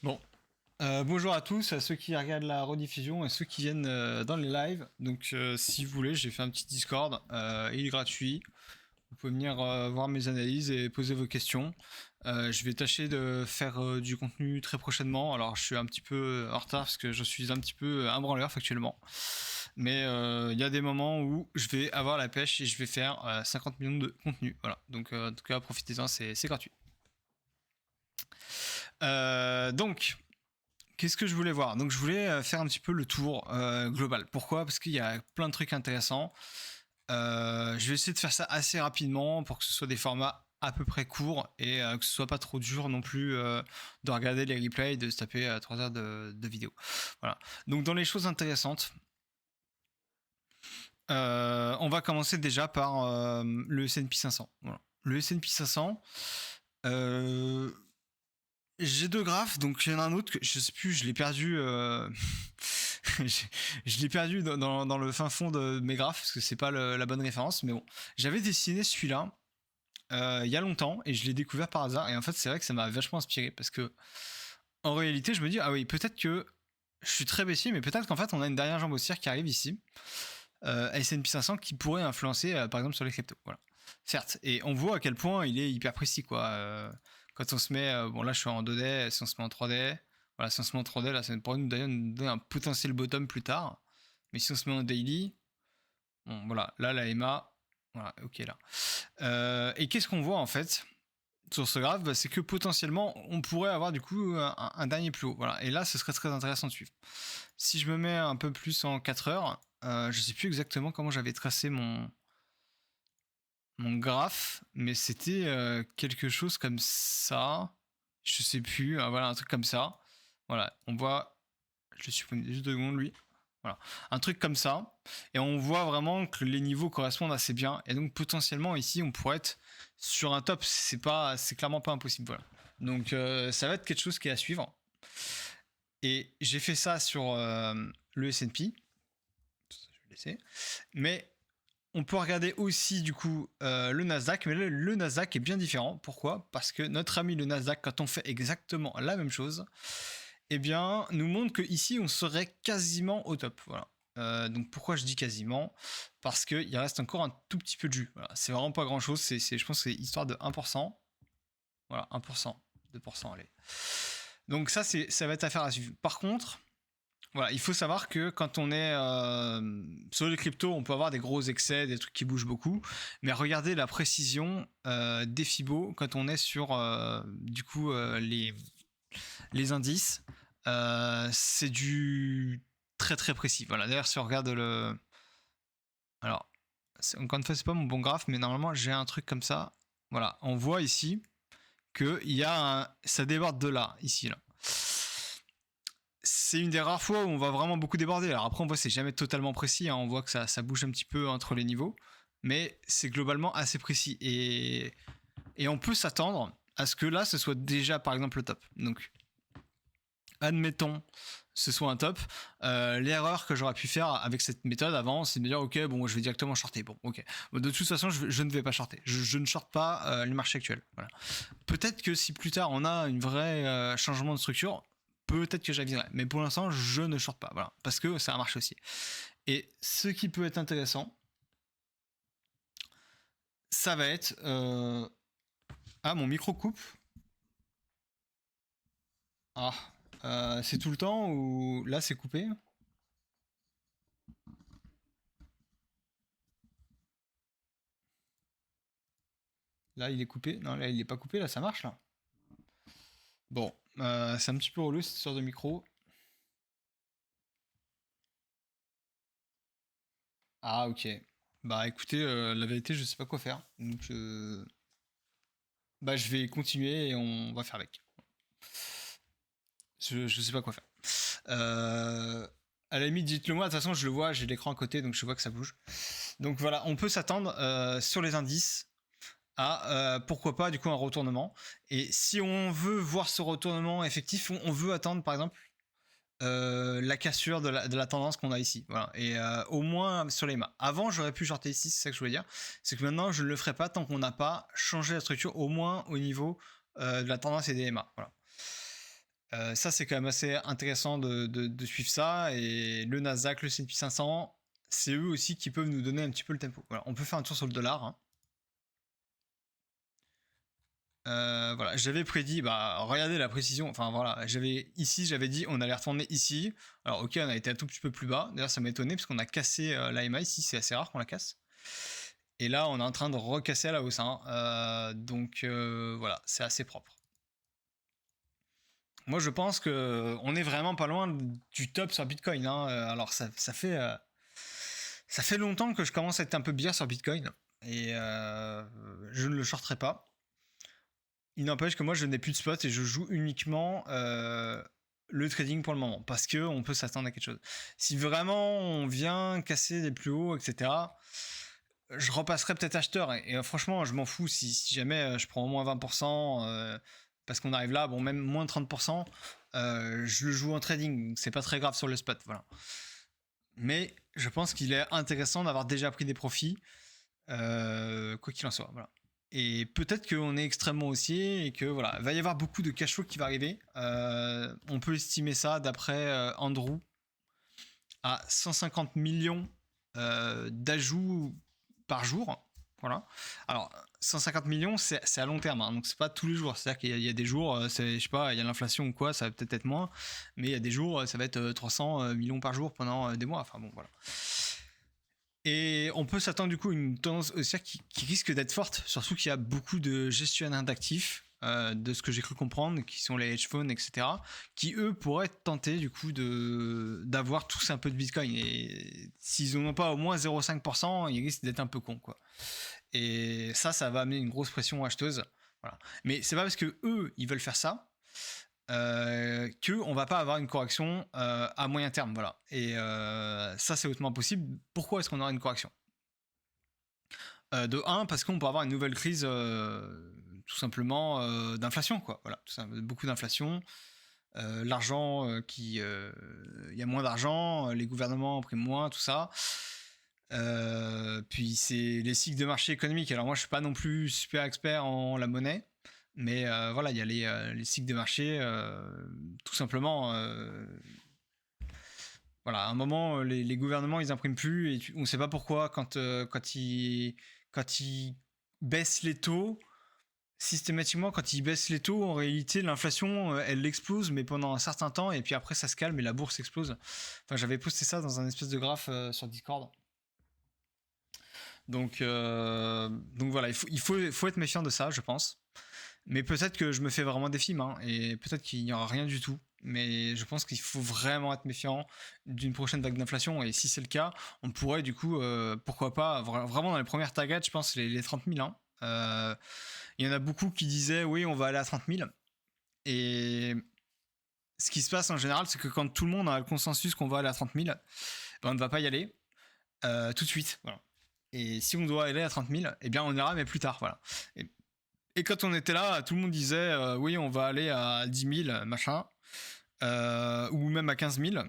Bon, bonjour à tous, à ceux qui regardent la rediffusion et ceux qui viennent dans les lives. Donc, si vous voulez, j'ai fait un petit Discord, il est gratuit. Vous pouvez venir voir mes analyses et poser vos questions. Je vais tâcher de faire du contenu très prochainement. Alors, je suis un petit peu en retard parce que je suis un petit peu un branleur factuellement. Mais il y a des moments où je vais avoir la pêche et je vais faire 50 millions de contenu. Voilà. Donc, en tout cas, profitez-en, c'est gratuit. Donc, qu'est-ce que je voulais voir? Donc je voulais faire un petit peu le tour global. Pourquoi? Parce qu'il y a plein de trucs intéressants. Je vais essayer de faire ça assez rapidement pour que ce soit des formats à peu près courts et que ce soit pas trop dur non plus de regarder les replays et de se taper 3 heures de vidéo. Voilà. Donc dans les choses intéressantes, on va commencer déjà par le S&P 500. Voilà. Le S&P 500, j'ai deux graphes, donc il y en a un autre que je sais plus, je l'ai perdu. Je l'ai perdu dans le fin fond de mes graphes parce que c'est pas la bonne référence, mais bon, j'avais dessiné celui-là il y a longtemps et je l'ai découvert par hasard. Et en fait, c'est vrai que ça m'a vachement inspiré parce que en réalité, je me dis ah oui, peut-être que je suis très baissier, mais peut-être qu'en fait, on a une dernière jambe haussière qui arrive ici, S&P 500 qui pourrait influencer par exemple sur les cryptos. Voilà. Certes, et on voit à quel point il est hyper précis quoi. Quand on se met, bon là je suis en 2D, si on se met en 3D, voilà, si on se met en 3D, là ça pourrait nous donner un potentiel bottom plus tard. Mais si on se met en daily, bon voilà, là la EMA, voilà, ok là. Et qu'est-ce qu'on voit en fait sur ce graphe? C'est que potentiellement on pourrait avoir du coup un dernier plus haut. Voilà. Et là ce serait très intéressant de suivre. Si je me mets un peu plus en 4 heures, je sais plus exactement comment j'avais tracé mon graphe, mais c'était quelque chose comme ça. Je sais plus, voilà, un truc comme ça. Voilà, on voit, je supprime juste 2 secondes lui. Voilà, un truc comme ça. Et on voit vraiment que les niveaux correspondent assez bien. Et donc potentiellement ici, on pourrait être sur un top. C'est clairement pas impossible. Voilà. Donc ça va être quelque chose qui est à suivre. Et j'ai fait ça sur le S&P. Je vais laisser. Mais on peut regarder aussi du coup le Nasdaq, mais le Nasdaq est bien différent. Pourquoi? Parce que notre ami le Nasdaq, quand on fait exactement la même chose, eh bien, nous montre que ici on serait quasiment au top. Voilà. Donc pourquoi je dis quasiment? Parce qu'il reste encore un tout petit peu de jus. Voilà. C'est vraiment pas grand chose. Je pense que c'est histoire de 1%. Voilà, 1%, 2%, allez. Donc ça va être affaire à suivre. Par contre, voilà, il faut savoir que quand on est sur les cryptos, on peut avoir des gros excès, des trucs qui bougent beaucoup, mais regardez la précision des Fibos quand on est sur du coup les indices, c'est du très très précis. Voilà, d'ailleurs si on regarde le, alors encore une fois c'est pas mon bon graphe, mais normalement j'ai un truc comme ça. Voilà, on voit ici que ça déborde de là, ici là. C'est une des rares fois où on va vraiment beaucoup déborder. Alors après, on voit que c'est jamais totalement précis. Hein. On voit que ça bouge un petit peu entre les niveaux. Mais c'est globalement assez précis. Et on peut s'attendre à ce que là, ce soit déjà, par exemple, le top. Donc, admettons, ce soit un top. L'erreur que j'aurais pu faire avec cette méthode avant, c'est de me dire, ok, bon, je vais directement shorter. Bon, ok. Bon, de toute façon, je ne vais pas shorter. Je ne shorte pas le marché actuel. Voilà. Peut-être que si plus tard, on a une vraie changement de structure, peut-être que j'aviserai. Mais pour l'instant, je ne short pas. Voilà. Parce que ça marche aussi. Et ce qui peut être intéressant, ça va être... Ah, mon micro coupe. Ah, c'est tout le temps ou là c'est coupé? Là il est coupé? Non, là il est pas coupé, là ça marche là. Bon, c'est un petit peu relou cette histoire de micro. Ah ok. Bah écoutez, la vérité je sais pas quoi faire. Donc bah je vais continuer et on va faire avec. Je sais pas quoi faire. À la limite, dites-le moi. De toute façon, je le vois, j'ai l'écran à côté, donc je vois que ça bouge. Donc voilà, on peut s'attendre sur les indices à pourquoi pas du coup un retournement. Et si on veut voir ce retournement effectif, on veut attendre par exemple la cassure de la tendance qu'on a ici. Voilà. Et au moins sur les mâts. Avant, j'aurais pu shorter ici, c'est ça que je voulais dire. C'est que maintenant, je ne le ferai pas tant qu'on n'a pas changé la structure, au moins au niveau de la tendance et des mâts. Voilà. Ça, c'est quand même assez intéressant de suivre ça. Et le Nasdaq, le S&P 500, c'est eux aussi qui peuvent nous donner un petit peu le tempo. Voilà, on peut faire un tour sur le dollar. Hein. Voilà, j'avais prédit, bah regardez la précision, enfin voilà, j'avais dit on allait retourner ici. Alors ok, on a été un tout petit peu plus bas, d'ailleurs ça m'a étonné parce qu'on a cassé la MA ici, c'est assez rare qu'on la casse. Et là on est en train de recasser à la hausse, hein. Donc voilà, c'est assez propre. Moi je pense que on est vraiment pas loin du top sur Bitcoin, hein. Alors ça fait longtemps que je commence à être un peu biaisé sur Bitcoin et je ne le shorterai pas. Il n'empêche que moi je n'ai plus de spot et je joue uniquement le trading pour le moment parce que on peut s'attendre à quelque chose. Si vraiment on vient casser des plus hauts, etc., je repasserai peut-être acheteur et franchement je m'en fous si jamais je prends au moins 20% parce qu'on arrive là, bon même moins 30%, je le joue en trading, c'est pas très grave sur le spot, voilà. Mais je pense qu'il est intéressant d'avoir déjà pris des profits, quoi qu'il en soit, voilà. Et peut-être qu'on est extrêmement haussier et que voilà, il va y avoir beaucoup de cash flow qui va arriver. On peut estimer ça d'après Andrew à 150 millions d'ajouts par jour. Voilà. Alors 150 millions, c'est à long terme, hein, donc c'est pas tous les jours. C'est-à-dire qu'il y a des jours, je sais pas, il y a l'inflation ou quoi, ça va peut-être être moins, mais il y a des jours, ça va être 300 millions par jour pendant des mois. Enfin bon, voilà. Et on peut s'attendre du coup à une tendance haussière qui risque d'être forte, surtout qu'il y a beaucoup de gestionnaires d'actifs, de ce que j'ai cru comprendre, qui sont les hedge funds, etc., qui eux pourraient être tentés du coup d'avoir tous un peu de Bitcoin. Et s'ils n'en ont pas au moins 0,5%, ils risquent d'être un peu cons, quoi. Et ça va amener une grosse pression acheteuse. Voilà. Mais c'est pas parce que eux ils veulent faire ça qu'on va pas avoir une correction à moyen terme, voilà. Et ça c'est hautement possible. Pourquoi est-ce qu'on aura une correction? De 1, parce qu'on peut avoir une nouvelle crise tout simplement d'inflation, quoi. Voilà, beaucoup d'inflation, l'argent il y a moins d'argent, les gouvernements impriment moins, tout ça. Puis c'est les cycles de marché économique. Alors moi je suis pas non plus super expert en la monnaie, mais voilà, il y a les cycles de marché, tout simplement. Voilà, à un moment, les gouvernements, ils impriment plus et on ne sait pas pourquoi quand ils baissent les taux, systématiquement, quand ils baissent les taux, en réalité, l'inflation, elle explose, mais pendant un certain temps, et puis après, ça se calme et la bourse explose. Enfin, j'avais posté ça dans un espèce de graphe sur Discord. Donc voilà, il faut être méfiant de ça, je pense. Mais peut-être que je me fais vraiment des films, hein, et peut-être qu'il n'y aura rien du tout. Mais je pense qu'il faut vraiment être méfiant d'une prochaine vague d'inflation. Et si c'est le cas, on pourrait du coup, pourquoi pas, vraiment dans les premières targets, je pense les 30 000. Hein. Il y en a beaucoup qui disaient oui, on va aller à 30 000. Et ce qui se passe en général, c'est que quand tout le monde a le consensus qu'on va aller à 30 000, ben on ne va pas y aller tout de suite. Voilà. Et si on doit aller à 30 000, eh bien on ira, mais plus tard. Voilà. Et quand on était là, tout le monde disait oui, on va aller à 10 000, machin, ou même à 15 000,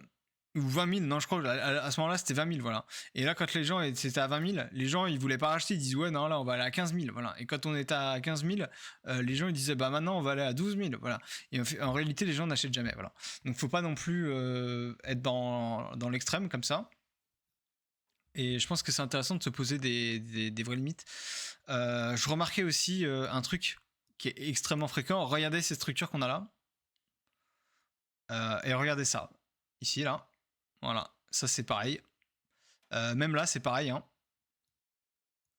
ou 20 000. Non, je crois qu'à ce moment-là, c'était 20 000, voilà. Et là, quand les gens c'était à 20 000, les gens ils voulaient pas racheter, ils disent ouais, non, là, on va aller à 15 000, voilà. Et quand on était à 15 000, les gens ils disaient bah maintenant, on va aller à 12 000, voilà. Et en réalité, les gens n'achètent jamais, voilà. Donc, faut pas non plus être dans l'extrême comme ça. Et je pense que c'est intéressant de se poser des vraies limites. Je remarquais aussi un truc qui est extrêmement fréquent. Regardez ces structures qu'on a là. Et regardez ça. Ici, là. Voilà. Ça, c'est pareil. Même là, c'est pareil. Hein.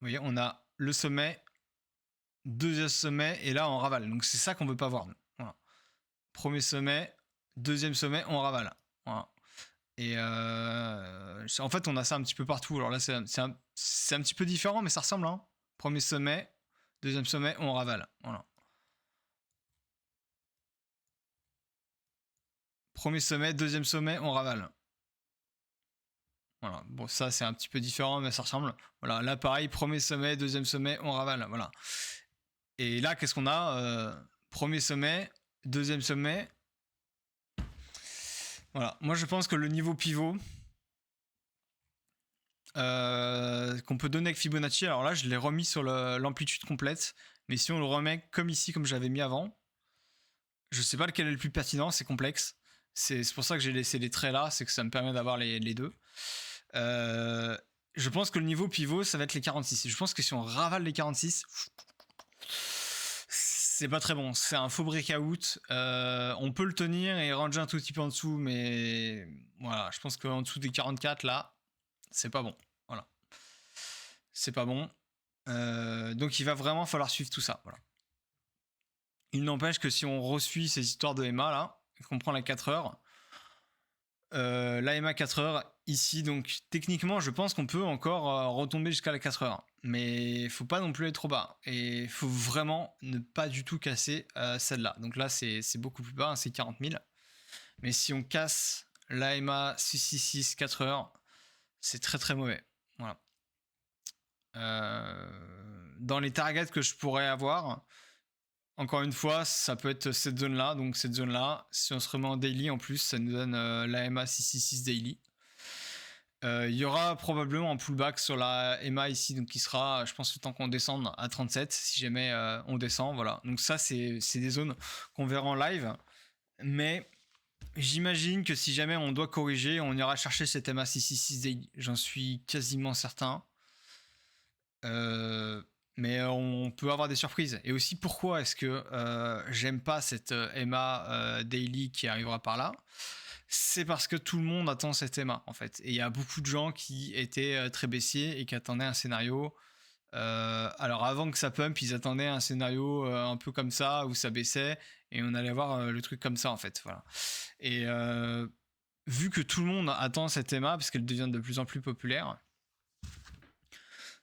Vous voyez, on a le sommet, deuxième sommet, et là, on ravale. Donc, c'est ça qu'on veut pas voir. Voilà. Premier sommet, deuxième sommet, on ravale. Voilà. Et en fait, on a ça un petit peu partout. Alors là, c'est un petit peu différent, mais ça ressemble. Hein. Premier sommet, deuxième sommet, on ravale. Voilà. Premier sommet, deuxième sommet, on ravale. Voilà. Bon, ça, c'est un petit peu différent, mais ça ressemble. Voilà. Là, pareil, premier sommet, deuxième sommet, on ravale. Voilà. Et là, qu'est-ce qu'on a Premier sommet, deuxième sommet. Voilà. Moi, je pense que le niveau pivot, qu'on peut donner avec Fibonacci, alors là je l'ai remis sur l'amplitude complète, mais si on le remet comme ici, comme j'avais mis avant, Je sais pas lequel est le plus pertinent, c'est complexe. C'est pour ça que j'ai laissé les traits là, c'est que ça me permet d'avoir les deux. Je pense que le niveau pivot, ça va être les 46. Je pense que si on ravale les 46, c'est pas très bon. C'est un faux breakout. On peut le tenir et ranger un tout petit peu en dessous, mais voilà, je pense qu'en dessous des 44 là, c'est pas bon. Voilà, c'est pas bon. Donc il va vraiment falloir suivre tout ça. Voilà. Il n'empêche que si on resuit ces histoires de EMA là, qu'on prend la 4 heures, la EMA 4 heures ici, donc techniquement je pense qu'on peut encore retomber jusqu'à la 4 heures, mais faut pas non plus être trop bas et faut vraiment ne pas du tout casser celle-là. Donc là c'est beaucoup plus bas, hein, c'est 40 000, mais si on casse la EMA 666 4 heures, c'est très très mauvais. Voilà. Dans les targets que je pourrais avoir, encore une fois, ça peut être cette zone-là. Donc cette zone-là, si on se remet en daily en plus, ça nous donne la EMA 666 daily. Il y aura probablement un pullback sur la EMA ici, donc qui sera, je pense, le temps qu'on descende à 37, si jamais on descend. Voilà. Donc ça, c'est des zones qu'on verra en live. Mais j'imagine que si jamais on doit corriger, on ira chercher cette EMA 666 daily. J'en suis quasiment certain. Mais on peut avoir des surprises. Et aussi, pourquoi est-ce que j'aime pas cette EMA daily qui arrivera par là? C'est parce que tout le monde attend cette EMA, en fait. Et il y a beaucoup de gens qui étaient très baissiers et qui attendaient un scénario. Alors, avant que ça pump, ils attendaient un scénario un peu comme ça, où ça baissait, et on allait voir le truc comme ça, en fait. Voilà. Et vu que tout le monde attend cette EMA, parce qu'elle devient de plus en plus populaire,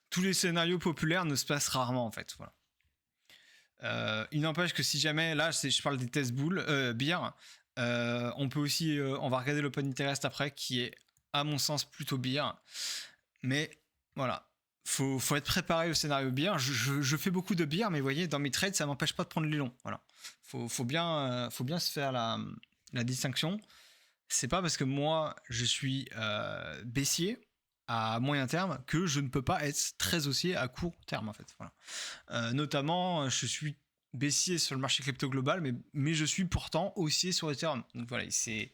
tous les scénarios populaires ne se passent rarement en fait. Voilà. Il n'empêche que si jamais, là je parle des test bulls, beer, on peut aussi, on va regarder l'open interest après qui est à mon sens plutôt beer. Mais voilà, faut être préparé au scénario beer. Je fais beaucoup de beer, mais vous voyez, dans mes trades, ça m'empêche pas de prendre les longs. Voilà. Faut bien se faire la distinction. C'est pas parce que moi je suis baissier à moyen terme que je ne peux pas être très haussier à court terme en fait. Voilà. Notamment, je suis baissier sur le marché crypto global, mais je suis pourtant haussier sur Ethereum. Donc voilà, c'est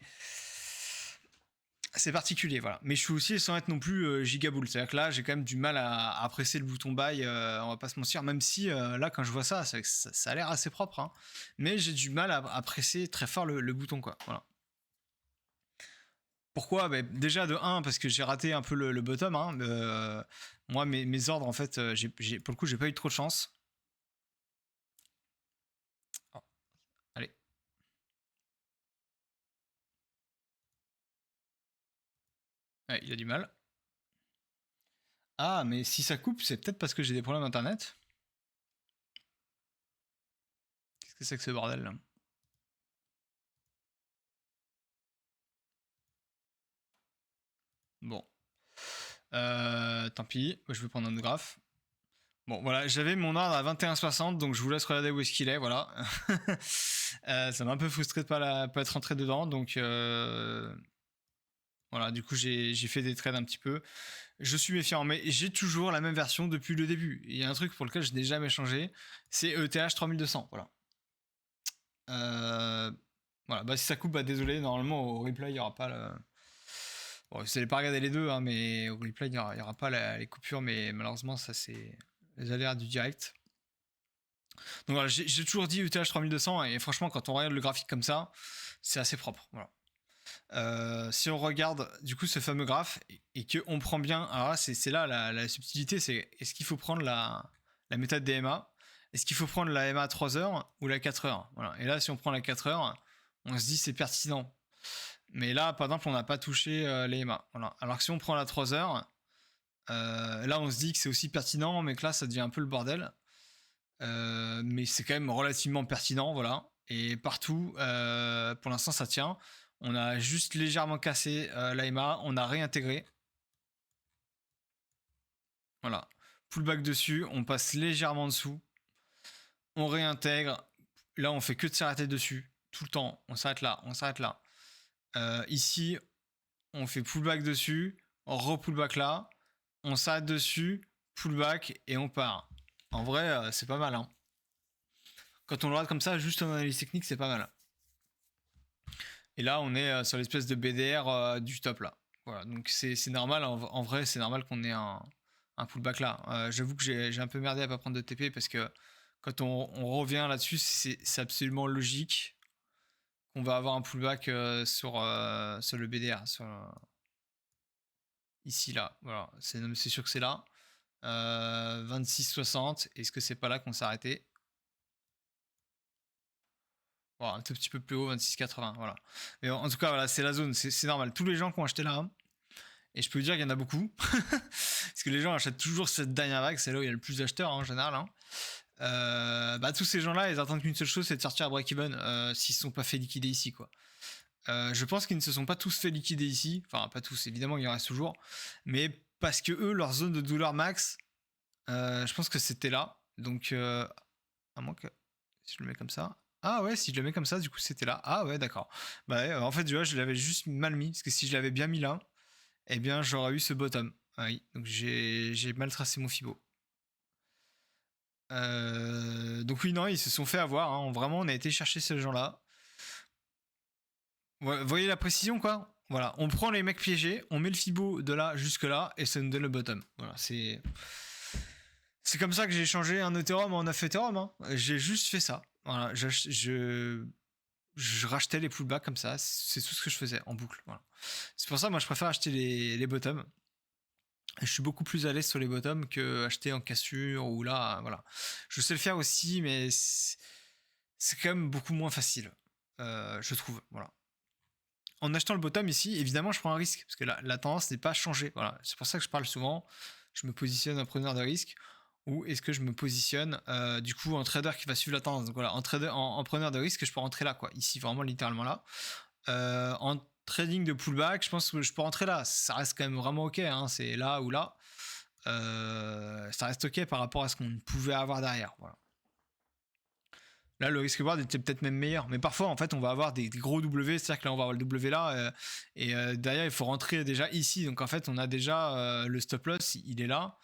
particulier, voilà. Mais je suis haussier sans être non plus gigabull. C'est-à-dire que là, j'ai quand même du mal à presser le bouton buy, on va pas se mentir, même si là, quand je vois ça, ça a l'air assez propre, hein. Mais j'ai du mal à presser très fort le bouton, quoi. Voilà. Pourquoi? Bah, déjà de 1 parce que j'ai raté un peu le bottom, hein. Moi mes ordres en fait, pour le coup j'ai pas eu trop de chance. Oh, allez. Ouais, il a du mal. Ah mais si ça coupe c'est peut-être parce que j'ai des problèmes d'internet. Qu'est-ce que c'est que ce bordel là? Bon. Tant pis, je vais prendre un autre graphe. Bon voilà, j'avais mon ordre à 21,60 donc je vous laisse regarder où est-ce qu'il est, voilà. Ça m'a un peu frustré de pas être rentré dedans donc voilà, du coup j'ai fait des trades un petit peu. Je suis méfiant, mais j'ai toujours la même version depuis le début. Il y a un truc pour lequel je n'ai jamais changé, c'est ETH 3200, voilà. Voilà, bah si ça coupe, bah désolé, normalement au replay il n'y aura pas le... Bon, vous n'allez pas regarder les deux, hein, mais au replay il n'y aura pas les coupures, mais malheureusement ça c'est les aléas du direct. Donc voilà, j'ai toujours dit ETH 3200 et franchement quand on regarde le graphique comme ça, c'est assez propre, voilà. Si on regarde du coup ce fameux graphe et qu'on prend bien, alors là c'est là la subtilité, c'est est-ce qu'il faut prendre la méthode des MA, est-ce qu'il faut prendre la MA 3 heures ou la 4 heures, voilà. Et là si on prend la 4 heures, on se dit c'est pertinent, mais là par exemple on n'a pas touché les MA, voilà. Alors que si on prend la 3 heures, là on se dit que c'est aussi pertinent, mais que là ça devient un peu le bordel, mais c'est quand même relativement pertinent, voilà. Et partout pour l'instant ça tient. On a juste légèrement cassé l'AMA, on a réintégré. Voilà. Pullback dessus, on passe légèrement en dessous. On réintègre. Là, on fait que de s'arrêter dessus. Tout le temps. On s'arrête là, on s'arrête là. Ici, on fait pullback dessus. Re-pullback là. On s'arrête dessus. Pullback et on part. En vrai, c'est pas mal, hein. Quand on le regarde comme ça, juste en analyse technique, c'est pas mal. Et là, on est sur l'espèce de BDR du top là. Voilà, donc c'est normal. En vrai, c'est normal qu'on ait un pullback là. J'avoue que j'ai un peu merdé à pas prendre de TP parce que quand on revient là-dessus, c'est absolument logique qu'on va avoir un pullback sur le BDR. Ici, là. Voilà, c'est sûr que c'est là. 26,60. Est-ce que c'est pas là qu'on s'est arrêté? Bon, un tout petit peu plus haut, 26,80. Voilà. Mais en tout cas, voilà, c'est la zone. C'est normal. Tous les gens qui ont acheté là, et je peux vous dire qu'il y en a beaucoup, parce que les gens achètent toujours cette dernière vague. C'est là où il y a le plus d'acheteurs en général. Bah, tous ces gens-là, ils attendent qu'une seule chose, c'est de sortir à break-even s'ils ne se sont pas fait liquider ici, quoi. Je pense qu'ils ne se sont pas tous fait liquider ici. Enfin, pas tous, évidemment, il y en reste toujours. Mais parce que eux, leur zone de douleur max, je pense que c'était là. Donc, à moins que. Si je le mets comme ça. Ah ouais, si je le mets comme ça, du coup, c'était là. Ah ouais, d'accord. Bah ouais, en fait, je l'avais juste mal mis. Parce que si je l'avais bien mis là, eh bien, j'aurais eu ce bottom. Ah oui, donc j'ai mal tracé mon Fibo. Donc oui, non, ils se sont fait avoir. Hein. Vraiment, on a été chercher ces gens-là. Vous voyez la précision, quoi. Voilà, on prend les mecs piégés, on met le Fibo de là jusque là, et ça nous donne le bottom. Voilà, c'est comme ça que j'ai changé un Ethereum en 9 Ethereum. Hein. J'ai juste fait ça. Voilà, je rachetais les pullbacks comme ça. C'est tout ce que je faisais en boucle. Voilà. C'est pour ça, moi, je préfère acheter les bottoms. Je suis beaucoup plus à l'aise sur les bottoms que acheter en cassure ou là, voilà. Je sais le faire aussi, mais c'est quand même beaucoup moins facile, je trouve. Voilà. En achetant le bottom ici, évidemment, je prends un risque parce que la tendance n'est pas changée. Voilà. C'est pour ça que je parle souvent. Je me positionne en preneur de risque ou est-ce que je me positionne du coup en trader qui va suivre la tendance. Donc voilà, en preneur de risque, je peux rentrer là, quoi. Ici, vraiment littéralement là. En trading de pullback, je pense que je peux rentrer là. Ça reste quand même vraiment ok. Hein. C'est là ou là. Ça reste ok par rapport à ce qu'on pouvait avoir derrière. Voilà. Là, le risk reward était peut-être même meilleur. Mais parfois, en fait, on va avoir des gros W. C'est-à-dire que là, on va avoir le W là. Et derrière, il faut rentrer déjà ici. Donc, en fait, on a déjà le stop loss. Il est là.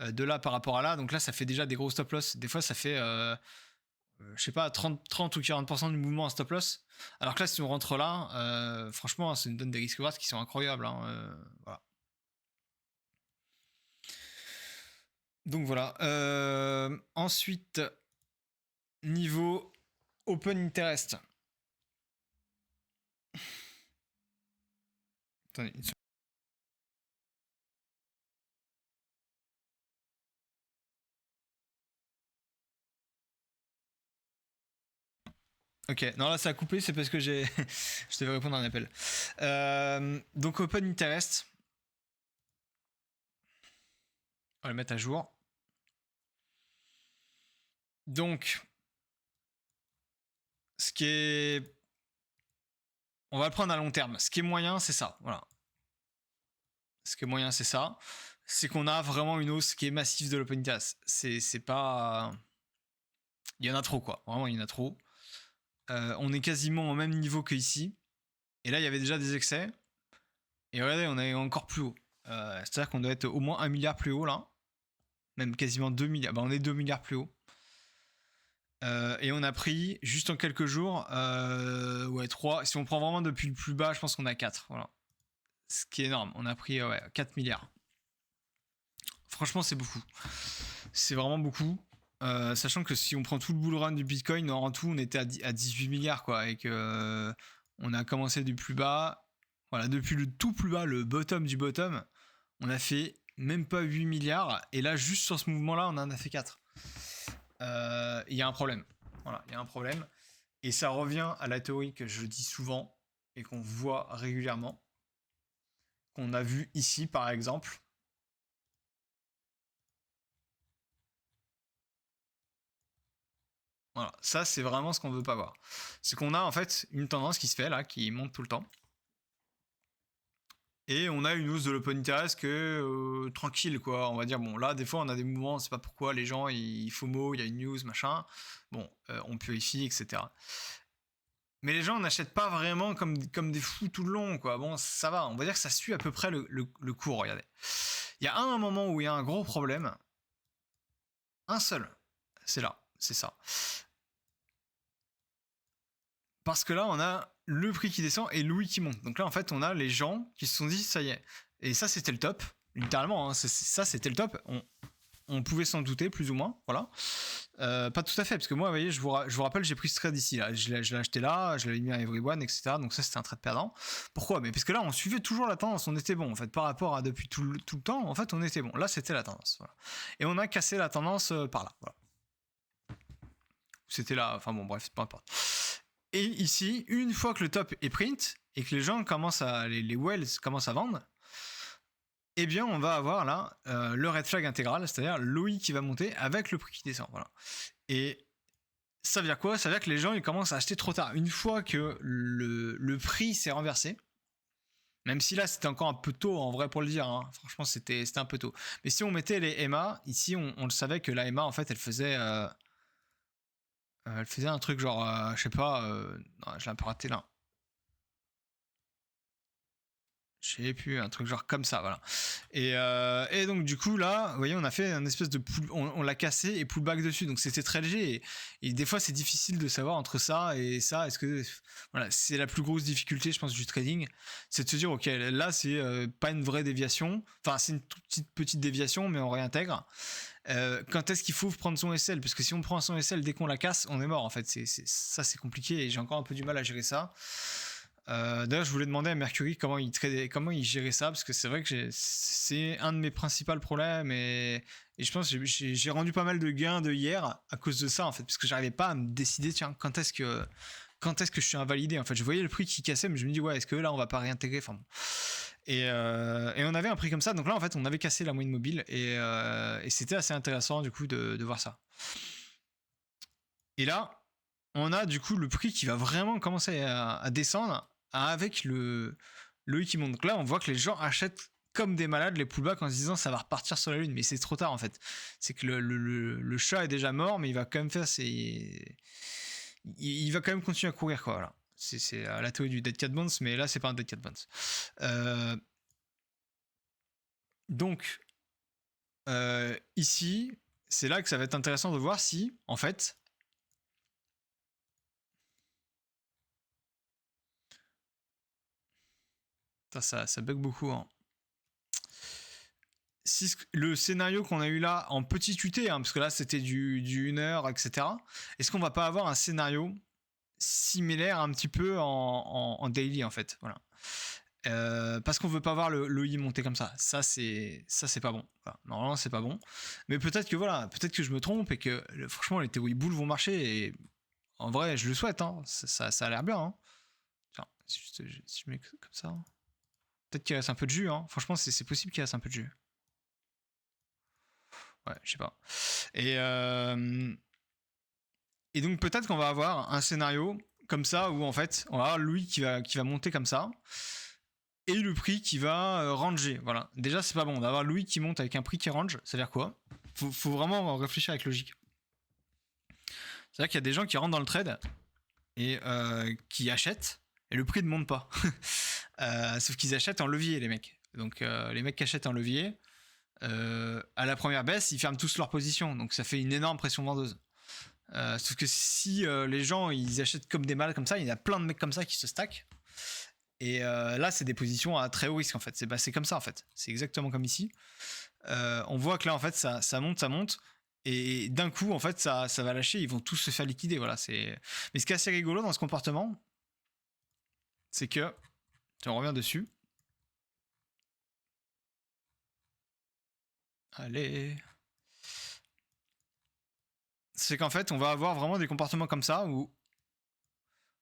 De là par rapport à là. Donc là, ça fait déjà des gros stop loss. Des fois, ça fait, je sais pas, 30 ou 40% du mouvement en stop loss. Alors que là, si on rentre là, franchement, ça nous donne des risk rewards qui sont incroyables. Hein, voilà. Donc voilà. Ensuite, niveau open interest. Attendez une seconde. Ok, non là ça a coupé, c'est parce que je devais répondre à un appel. Donc open interest. On va le mettre à jour. Donc, ce qui est... On va le prendre à long terme. Ce qui est moyen, c'est ça. Voilà. Ce qui est moyen, c'est ça. C'est qu'on a vraiment une hausse qui est massive de l'open interest. C'est pas... Il y en a trop, quoi. Vraiment, il y en a trop. On est quasiment au même niveau que ici. Et là, il y avait déjà des excès. Et regardez, on est encore plus haut. C'est-à-dire qu'on doit être au moins 1 milliard plus haut, là. Même quasiment 2 milliards. Bah, on est 2 milliards plus haut. Et on a pris, juste en quelques jours, ouais, 3. Si on prend vraiment depuis le plus bas, je pense qu'on a 4. Voilà. Ce qui est énorme. On a pris 4 milliards. Franchement, c'est beaucoup. C'est vraiment beaucoup. Sachant que si on prend tout le bull run du Bitcoin, en tout, on était à 18 milliards, quoi. Et que on a commencé du plus bas. Voilà, depuis le tout plus bas, le bottom du bottom, on a fait même pas 8 milliards. Et là, juste sur ce mouvement-là, on en a fait 4. Il y a un problème. Voilà, il y a un problème. Et ça revient à la théorie que je dis souvent et qu'on voit régulièrement. Qu'on a vu ici, par exemple. Voilà, ça c'est vraiment ce qu'on veut pas voir. C'est qu'on a en fait une tendance qui se fait là, qui monte tout le temps. Et on a une hausse de l'open interest que tranquille, quoi. On va dire, bon, là, des fois, on a des mouvements, on sait pas pourquoi, les gens, ils FOMO, il y a une news, machin. Bon, on purifie, etc. Mais les gens n'achètent pas vraiment comme des fous tout le long, quoi. Bon, ça va, on va dire que ça suit à peu près le cours, regardez. Il y a un moment où il y a un gros problème. Un seul. C'est là, c'est ça. Parce que là, on a le prix qui descend et Louis qui monte. Donc là, en fait, on a les gens qui se sont dit, ça y est. Et ça, c'était le top. Littéralement, hein, ça, c'était le top. On pouvait s'en douter, plus ou moins. Voilà. Pas tout à fait, parce que moi, vous voyez, je vous rappelle, j'ai pris ce trade ici. Là. Je l'ai acheté là, je l'avais mis à Everyone, etc. Donc ça, c'était un trade perdant. Pourquoi? Mais parce que là, on suivait toujours la tendance. On était bon, en fait, par rapport à depuis tout le temps. En fait, on était bon. Là, c'était la tendance. Voilà. Et on a cassé la tendance par là. Voilà. C'était là. Enfin bon, bref, peu importe. Et ici, une fois que le top est print et que les gens commencent les whales commencent à vendre, eh bien, on va avoir là le red flag intégral, c'est-à-dire l'OI qui va monter avec le prix qui descend. Voilà. Et ça veut dire quoi? Ça veut dire que les gens ils commencent à acheter trop tard. Une fois que le prix s'est renversé, même si là c'était encore un peu tôt en vrai pour le dire, hein. Franchement c'était un peu tôt. Mais si on mettait les EMA, ici on le savait que la EMA en fait elle faisait un truc genre, je sais pas, non, je l'ai un peu raté là. Je sais plus, un truc genre comme ça, voilà. Et donc du coup là, vous voyez, on a fait un espèce de on l'a cassé et pullback dessus, donc c'était très léger. Et des fois c'est difficile de savoir entre ça et ça. Est-ce que voilà, c'est la plus grosse difficulté, je pense, du trading, c'est de se dire ok, là c'est pas une vraie déviation, enfin c'est une toute petite déviation, mais on réintègre. Quand est-ce qu'il faut prendre son SL? Parce que si on prend son SL dès qu'on la casse, on est mort en fait. Ça c'est compliqué et j'ai encore un peu du mal à gérer ça. D'ailleurs, je voulais demander à Mercury comment il gérait ça, parce que c'est vrai que c'est un de mes principaux problèmes, et je pense que j'ai rendu pas mal de gains de hier à cause de ça, en fait, parce que j'arrivais pas à me décider, tiens, quand est-ce que je suis invalidé, en fait. Je voyais le prix qui cassait, mais je me dis, ouais, est-ce que là, on va pas réintégrer, enfin bon. Et on avait un prix comme ça, donc là, en fait, on avait cassé la moyenne mobile, et c'était assez intéressant, du coup, de voir ça. Et là, on a, du coup, le prix qui va vraiment commencer à descendre, avec le qui monte. Donc là, on voit que les gens achètent comme des malades les pullbacks en se disant ça va repartir sur la lune, mais c'est trop tard en fait. C'est que le chat est déjà mort, mais il va quand même faire il va quand même continuer à courir, quoi. Voilà. C'est la théorie du dead cat bounce, mais là c'est pas un dead cat bounce. Donc ici, c'est là que ça va être intéressant de voir si en fait ça bug beaucoup, hein. Si le scénario qu'on a eu là en petit UT, hein, parce que là c'était du 1 heure, etc. Est-ce qu'on va pas avoir un scénario similaire un petit peu en daily en fait, voilà. Parce qu'on veut pas voir le I monter comme ça. Ça c'est pas bon. Enfin, normalement c'est pas bon. Mais peut-être que voilà, peut-être que je me trompe et que franchement les Théorie Bull vont marcher. Et en vrai je le souhaite. Hein. Ça a l'air bien. Hein. Tiens, si je mets comme ça. Peut-être qu'il reste un peu de jus. Hein. Franchement c'est possible qu'il reste un peu de jus. Ouais, je sais pas. Et donc peut-être qu'on va avoir un scénario comme ça où en fait on va avoir Louis qui va monter comme ça et le prix qui va ranger. Voilà. Déjà c'est pas bon d'avoir Louis qui monte avec un prix qui range. Ça veut dire quoi? Faut vraiment réfléchir avec logique. C'est-à-dire qu'il y a des gens qui rentrent dans le trade et qui achètent et le prix ne monte pas. Sauf qu'ils achètent en levier les mecs. Donc les mecs qui achètent en levier, à la première baisse, ils ferment tous leur position, donc ça fait une énorme pression vendeuse. Sauf que si les gens ils achètent comme des malades comme ça, il y a plein de mecs comme ça qui se stackent. Et là, c'est des positions à très haut risque en fait. C'est comme ça en fait. C'est exactement comme ici. On voit que là en fait ça monte. Et d'un coup en fait ça va lâcher. Ils vont tous se faire liquider. Voilà. Mais ce qui est assez rigolo dans ce comportement, c'est que on revient dessus. Allez. C'est qu'en fait, on va avoir vraiment des comportements comme ça où.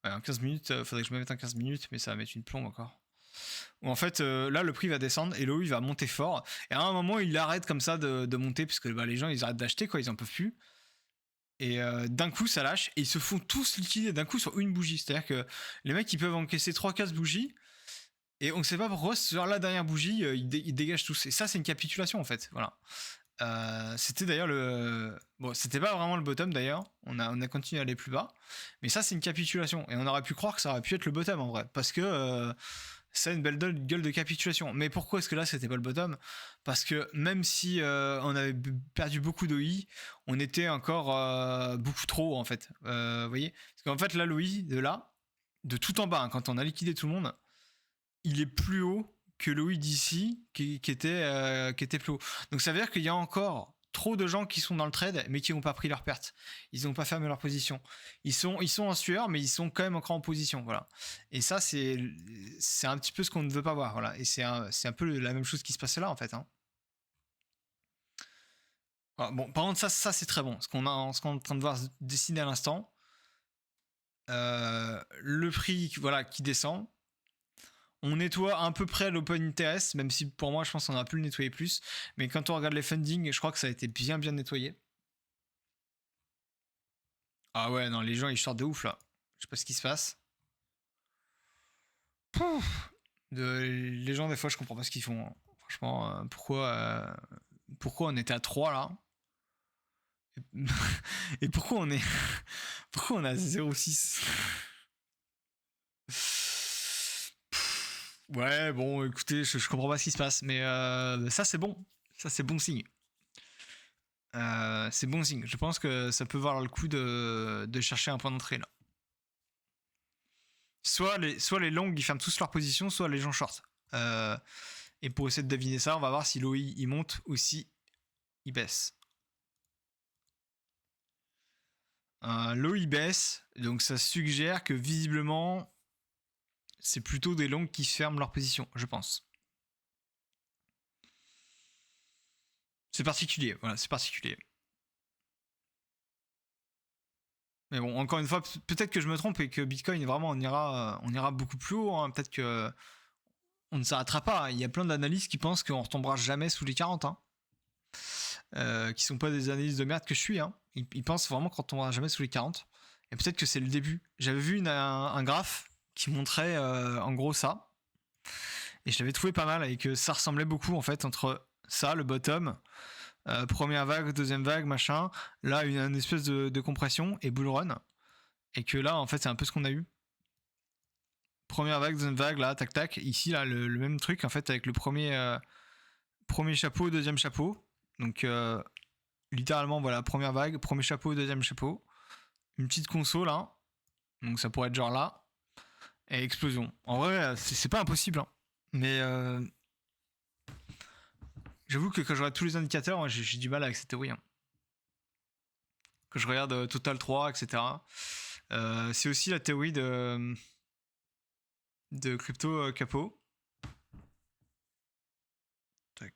Ouais, en 15 minutes, faudrait que je me mette en 15 minutes, mais ça va mettre une plombe encore. Où en fait, là, le prix va descendre et l'OI va monter fort. Et à un moment, il arrête comme ça de monter, puisque bah, les gens, ils arrêtent d'acheter, quoi, ils en peuvent plus. Et d'un coup, ça lâche et ils se font tous liquider d'un coup sur une bougie. C'est-à-dire que les mecs, ils peuvent encaisser 3-4 bougies. Et on ne sait pas pourquoi, sur la dernière bougie, ils dégagent tous. Et ça, c'est une capitulation, en fait. Voilà. C'était d'ailleurs bon, c'était pas vraiment le bottom d'ailleurs, on a continué à aller plus bas, mais ça c'est une capitulation et on aurait pu croire que ça aurait pu être le bottom en vrai, parce que ça a une belle gueule de capitulation. Mais pourquoi est-ce que là c'était pas le bottom? Parce que même si on avait perdu beaucoup d'OI, on était encore beaucoup trop haut en fait, vous voyez, parce qu'en fait là l'OI de là de tout en bas, hein, quand on a liquidé tout le monde, il est plus haut que le OI d'ici qui était plus haut. Donc ça veut dire qu'il y a encore trop de gens qui sont dans le trade mais qui n'ont pas pris leur perte. Ils n'ont pas fermé leur position. Ils sont en sueur mais ils sont quand même encore en position. Voilà. Et ça c'est un petit peu ce qu'on ne veut pas voir. Voilà. Et c'est un peu la même chose qui se passe là en fait. Hein. Voilà. Bon, par contre ça c'est très bon. Ce qu'on est en train de voir se dessiner à l'instant. Le prix voilà, qui descend. On nettoie à peu près l'open interest, même si pour moi je pense qu'on aurait pu le nettoyer plus. Mais quand on regarde les fundings, je crois que ça a été bien nettoyé. Ah ouais, non, les gens ils sortent de ouf là. Je sais pas ce qui se passe. Pouf les gens, des fois, je comprends pas ce qu'ils font. Hein. Franchement, pourquoi on était à 3 là et pourquoi on est pourquoi on est à 0,6 Ouais, bon, écoutez, je comprends pas ce qui se passe, mais ça c'est bon. Ça c'est bon signe. C'est bon signe. Je pense que ça peut valoir le coup de chercher un point d'entrée là. Soit les longs ils ferment tous leur position, soit les gens short. Et pour essayer de deviner ça, on va voir si l'OI il monte ou si il baisse. L'OI baisse, donc ça suggère que visiblement c'est plutôt des longs qui ferment leur position, je pense. C'est particulier, voilà, c'est particulier. Mais bon, encore une fois, peut-être que je me trompe et que Bitcoin vraiment on ira beaucoup plus haut. Hein. Peut-être que on ne s'arrêtera pas. Il y a plein d'analystes qui pensent qu'on retombera jamais sous les 40. Hein. Qui sont pas des analystes de merde que je suis. Hein. Ils pensent vraiment qu'on retombera jamais sous les 40. Et peut-être que c'est le début. J'avais vu un graphe qui montrait en gros ça. Et je l'avais trouvé pas mal et que ça ressemblait beaucoup en fait entre ça, le bottom, première vague, deuxième vague, machin. Là, une espèce de compression et bull run. Et que là, en fait, c'est un peu ce qu'on a eu. Première vague, deuxième vague, là, tac tac. Ici, là, le même truc en fait avec le premier chapeau, deuxième chapeau. Donc, littéralement, voilà, première vague, premier chapeau, deuxième chapeau. Une petite console, là. Donc, ça pourrait être genre là. Et explosion. En vrai, c'est pas impossible. Hein. Mais j'avoue que quand je regarde tous les indicateurs, j'ai du mal avec cette théorie. Hein. Quand je regarde Total 3, etc. C'est aussi la théorie de Crypto Capo. Tac.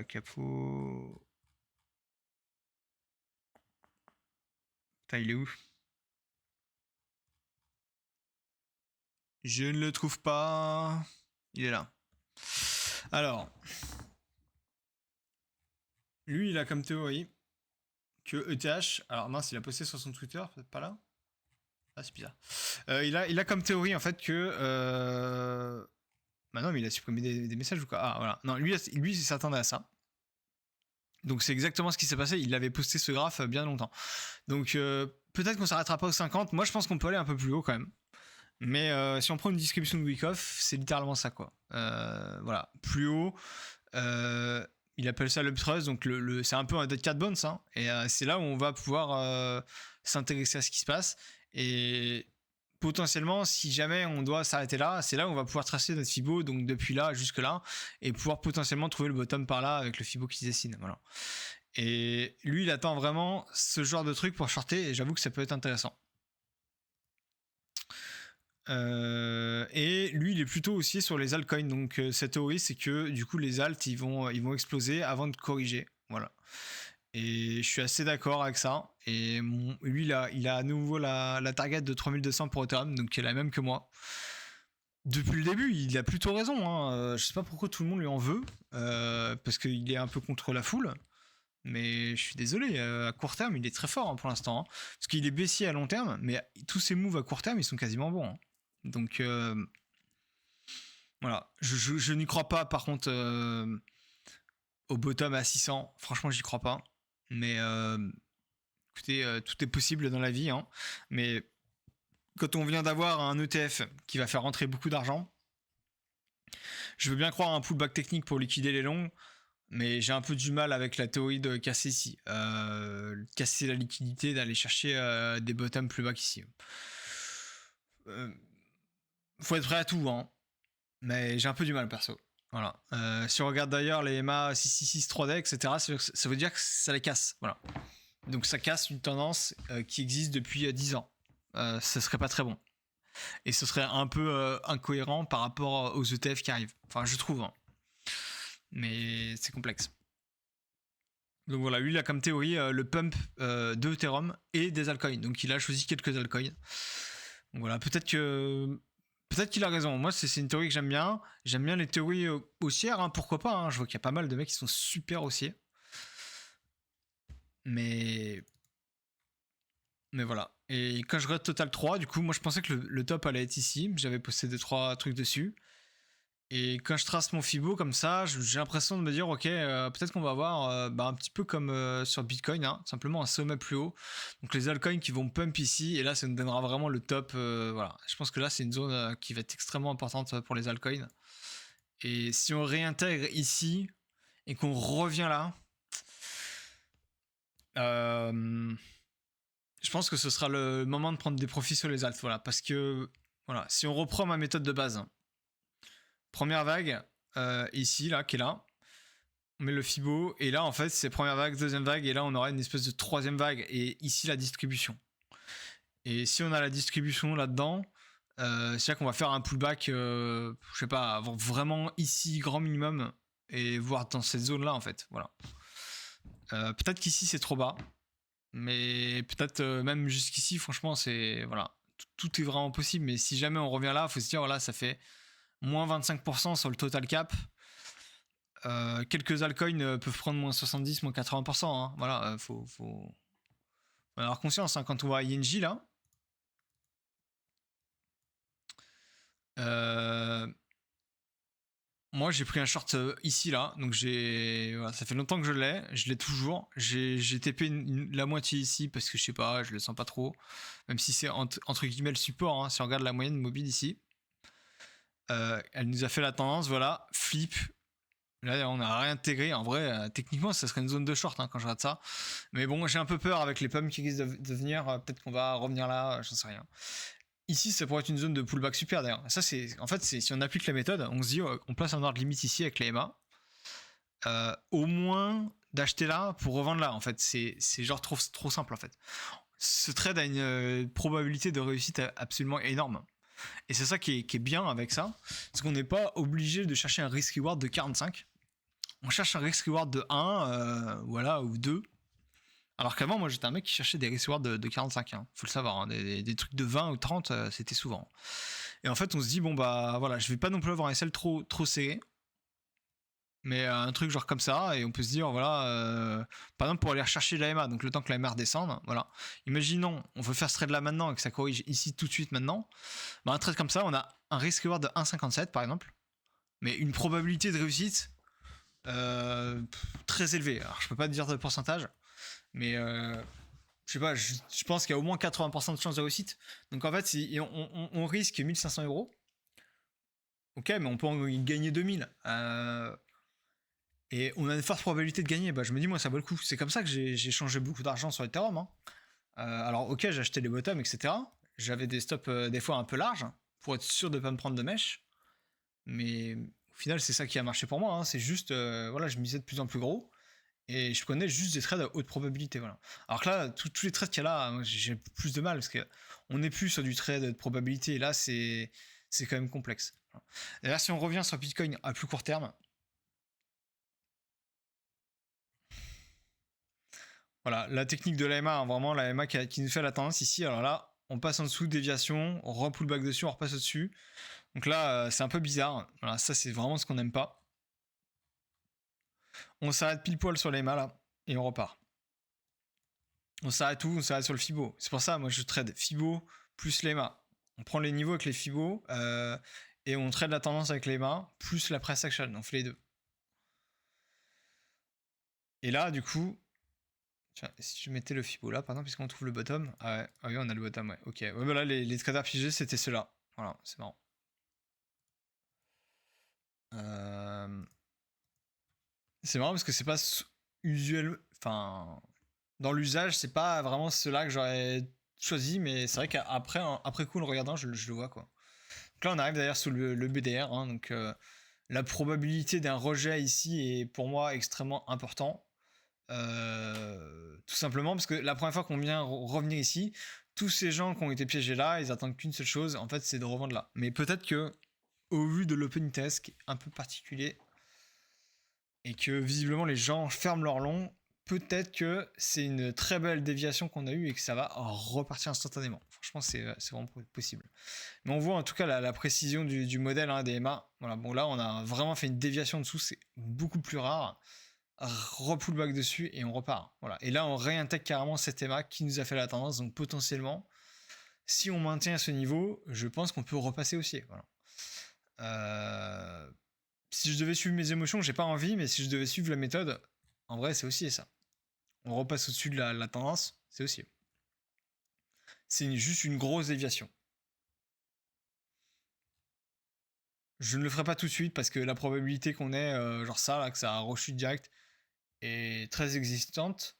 Capo. Putain, il est où? Je ne le trouve pas. Il est là. Alors. Lui, il a comme théorie que ETH. Alors mince, il a posté sur son Twitter, peut-être pas là. Ah, c'est bizarre. Il a comme théorie en fait que. Bah non, mais il a supprimé des messages ou quoi. Ah voilà. Non, lui il s'attendait à ça. Donc c'est exactement ce qui s'est passé. Il avait posté ce graphe bien longtemps. Donc peut-être qu'on s'arrêtera pas aux 50. Moi, je pense qu'on peut aller un peu plus haut quand même. Mais si on prend une distribution de Wyckoff, c'est littéralement ça quoi. Voilà, plus haut. Il appelle ça l'uptrust, donc c'est un peu un dead cat bounce. Hein, et c'est là où on va pouvoir s'intéresser à ce qui se passe. Et potentiellement, si jamais on doit s'arrêter là, c'est là où on va pouvoir tracer notre Fibo, donc depuis là jusque là, et pouvoir potentiellement trouver le bottom par là avec le Fibo qui se dessine. Voilà. Et lui, il attend vraiment ce genre de truc pour shorter, et j'avoue que ça peut être intéressant. Et lui, il est plutôt aussi sur les altcoins. Donc cette théorie, c'est que du coup, les alts, ils vont exploser avant de corriger. Voilà. Et je suis assez d'accord avec ça. Et lui, il a à nouveau la target de 3200 pour Ethereum, donc qui est la même que moi. Depuis le début, il a plutôt raison. Hein. Je sais pas pourquoi tout le monde lui en veut, parce qu'il est un peu contre la foule. Mais je suis désolé, à court terme, il est très fort hein, pour l'instant. Hein. Parce qu'il est baissier à long terme, mais tous ses moves à court terme, ils sont quasiment bons. Hein. Donc voilà, je n'y crois pas par contre au bottom à 600, franchement j'y crois pas. Mais écoutez, tout est possible dans la vie. Hein. Mais quand on vient d'avoir un ETF qui va faire rentrer beaucoup d'argent, je veux bien croire à un pullback technique pour liquider les longs. Mais j'ai un peu du mal avec la théorie de casser ici. Casser la liquidité, d'aller chercher des bottoms plus bas qu'ici. Faut être prêt à tout, hein. Mais j'ai un peu du mal, perso. Voilà. Si on regarde d'ailleurs les EMA 666 3D, etc., ça veut dire que ça les casse. Voilà. Donc ça casse une tendance qui existe depuis 10 ans. Ce serait pas très bon. Et ce serait un peu incohérent par rapport aux ETF qui arrivent. Enfin, je trouve. Hein. Mais c'est complexe. Donc voilà, lui il a comme théorie le pump de Ethereum et des altcoins. Donc il a choisi quelques altcoins. Donc voilà, peut-être qu'il a raison. Moi c'est une théorie que j'aime bien. J'aime bien les théories haussières, hein, pourquoi pas. Hein. Je vois qu'il y a pas mal de mecs qui sont super haussiers. Mais voilà. Et quand je regarde Total 3, du coup, moi je pensais que le top allait être ici. J'avais posté 2-3 trucs dessus. Et quand je trace mon Fibo comme ça, j'ai l'impression de me dire, ok, peut-être qu'on va avoir un petit peu comme sur Bitcoin, hein, simplement un sommet plus haut. Donc les altcoins qui vont pump ici, et là ça nous donnera vraiment le top. Voilà. Je pense que là c'est une zone qui va être extrêmement importante pour les altcoins. Et si on réintègre ici et qu'on revient là, je pense que ce sera le moment de prendre des profits sur les alts. Voilà, parce que voilà, si on reprend ma méthode de base, première vague, ici, là, qui est là. On met le Fibo, et là, en fait, c'est première vague, deuxième vague, et là, on aura une espèce de troisième vague, et ici, la distribution. Et si on a la distribution là-dedans, c'est-à-dire qu'on va faire un pullback, je sais pas, avant vraiment ici, grand minimum, et voir dans cette zone-là, en fait. Voilà. Peut-être qu'ici, c'est trop bas, mais peut-être même jusqu'ici, franchement, c'est... Voilà. Tout est vraiment possible, mais si jamais on revient là, il faut se dire, voilà, ça fait moins 25% sur le total cap. Quelques altcoins peuvent prendre moins 70, moins 80%. Hein. Voilà, faut avoir conscience. Hein. Quand on voit INJ là, moi j'ai pris un short ici là, donc voilà, ça fait longtemps que je l'ai toujours. J'ai TP la moitié ici parce que je sais pas, je le sens pas trop, même si c'est entre guillemets le support. Hein, si on regarde la moyenne mobile ici, elle nous a fait la tendance, voilà, flip. Là, on n'a rien intégré. En vrai, techniquement, ça serait une zone de short hein, quand je regarde ça. Mais bon, j'ai un peu peur avec les pumps qui risquent de venir. Peut-être qu'on va revenir là, j'en sais rien. Ici, ça pourrait être une zone de pullback super d'ailleurs. Ça, en fait, si on applique la méthode, on se dit, on place un ordre limite ici avec les EMA. Au moins d'acheter là pour revendre là. En fait, c'est genre trop simple en fait. Ce trade a une probabilité de réussite absolument énorme. Et c'est ça qui est bien avec ça, c'est qu'on n'est pas obligé de chercher un risk reward de 45. On cherche un risk reward de 1, voilà, ou 2. Alors qu'avant, moi, j'étais un mec qui cherchait des risk rewards de 45, hein, faut le savoir. Hein, des trucs de 20 ou 30, c'était souvent. Et en fait, on se dit, bon, bah voilà, je vais pas non plus avoir un SL trop serré. Mais un truc genre comme ça, et on peut se dire, voilà, par exemple, pour aller rechercher la MA, donc le temps que la MA redescende, voilà. Imaginons, on veut faire ce trade là maintenant et que ça corrige ici tout de suite maintenant. Bah, un trade comme ça, on a un risk reward de 1,57 par exemple, mais une probabilité de réussite très élevée. Alors, je peux pas te dire de pourcentage, mais je sais pas, je pense qu'il y a au moins 80% de chances de réussite. Donc en fait, si on risque 1500 euros, ok, mais on peut en gagner 2000. Et on a une forte probabilité de gagner. Bah, je me dis, moi, ça vaut le coup. C'est comme ça que j'ai changé beaucoup d'argent sur Ethereum. Hein. Alors, ok, j'ai acheté les bottoms, etc. J'avais des stops des fois un peu larges pour être sûr de ne pas me prendre de mèche. Mais au final, c'est ça qui a marché pour moi. Hein. C'est juste, voilà, je misais de plus en plus gros. Et je prenais juste des trades à haute probabilité. Voilà. Alors que là, tous les trades qu'il y a là, j'ai plus de mal parce qu'on n'est plus sur du trade de probabilité. Et là, c'est quand même complexe. Et là, si on revient sur Bitcoin à plus court terme, voilà, la technique de l'AMA, hein, vraiment l'AMA qui nous fait la tendance ici. Alors là, on passe en dessous, déviation, on repull back dessus, on repasse au-dessus. Donc là, c'est un peu bizarre. Voilà, ça c'est vraiment ce qu'on n'aime pas. On s'arrête pile poil sur l'AMA là, et on repart. On s'arrête où? On s'arrête sur le Fibo. C'est pour ça, moi je trade Fibo plus l'EMA. On prend les niveaux avec les Fibo et on trade la tendance avec l'EMA plus la price action. On fait les deux. Et là, du coup, tiens, si je mettais le Fibo là, pardon, puisqu'on trouve le bottom. Ah ouais, ah oui, on a le bottom, ouais. Ok, ouais, voilà, les traders figés, c'était ceux-là. Voilà, c'est marrant. C'est marrant parce que c'est pas usuel. Enfin, dans l'usage, c'est pas vraiment cela que j'aurais choisi, mais c'est vrai qu'après après coup, en le regardant, je le vois quoi. Donc là, on arrive d'ailleurs sous le BDR, hein, donc la probabilité d'un rejet ici est pour moi extrêmement important. Tout simplement parce que la première fois qu'on vient revenir ici, tous ces gens qui ont été piégés là, ils attendent qu'une seule chose, en fait, c'est de revendre là. Mais peut-être que, au vu de l'open test qui est un peu particulier et que visiblement les gens ferment leur long, peut-être que c'est une très belle déviation qu'on a eue et que ça va repartir instantanément. Franchement, c'est vraiment possible. Mais on voit en tout cas la précision du modèle hein, des MA. Voilà, bon là, on a vraiment fait une déviation dessous, c'est beaucoup plus rare. Repullback dessus et on repart. Voilà. Et là, on réintègre carrément cet EMA qui nous a fait la tendance. Donc potentiellement, si on maintient ce niveau, je pense qu'on peut repasser haussier. Voilà. Si je devais suivre mes émotions, j'ai pas envie, mais si je devais suivre la méthode, en vrai, c'est aussi ça. On repasse au-dessus de la tendance, c'est aussi. C'est juste une grosse déviation. Je ne le ferai pas tout de suite parce que la probabilité qu'on ait genre ça, là, que ça rechute direct, est très existante.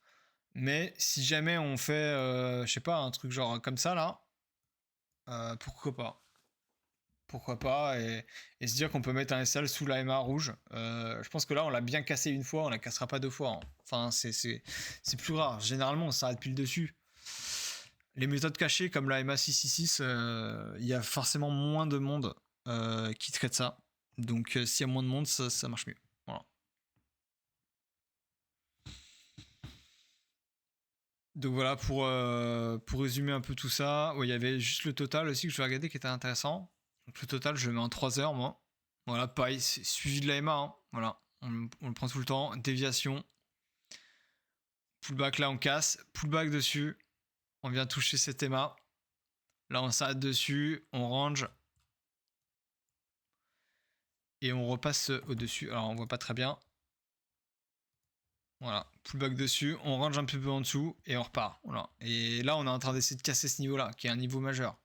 Mais si jamais on fait, je sais pas, un truc genre comme ça là, pourquoi pas? Pourquoi pas et se dire qu'on peut mettre un SL sous la MA rouge. Je pense que là, on l'a bien cassé une fois, on la cassera pas deux fois. Hein. Enfin, c'est plus rare. Généralement, on s'arrête pile dessus. Les méthodes cachées comme la MA 666, il y a forcément moins de monde qui traite ça. Donc, s'il y a moins de monde, ça marche mieux. Voilà. Donc voilà, pour résumer un peu tout ça, il y avait juste le total aussi que je vais regarder qui était intéressant. Donc le total, je le mets en 3 heures, moi. Voilà, pareil, c'est suivi de la MA. Hein. Voilà, on le prend tout le temps. Déviation. Pullback, là, on casse. Pullback dessus. On vient toucher cette MA. Là, on s'arrête dessus. On range. Et on repasse au-dessus. Alors, on voit pas très bien. Voilà, pullback dessus. On range un peu en dessous. Et on repart. Voilà. Et là, on est en train d'essayer de casser ce niveau-là, qui est un niveau majeur.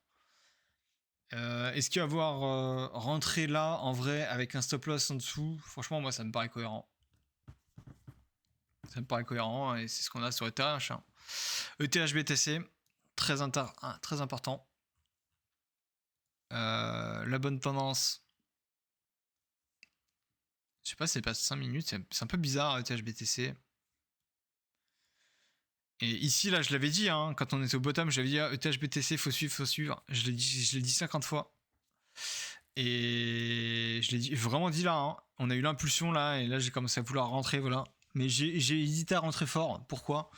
Est-ce qu'avoir rentré là en vrai avec un stop loss en dessous, franchement moi ça me paraît cohérent. Ça me paraît cohérent et c'est ce qu'on a sur ETH. Hein. ETH BTC, très important. La bonne tendance. Je sais pas, c'est pas 5 minutes, c'est un peu bizarre ETH BTC. Et ici là je l'avais dit, hein, quand on était au bottom, j'avais dit ETH BTC faut suivre. Je l'ai dit 50 fois. Et je l'ai vraiment dit là, hein. On a eu l'impulsion là, et là j'ai commencé à vouloir rentrer, voilà. Mais j'ai hésité à rentrer fort. Pourquoi?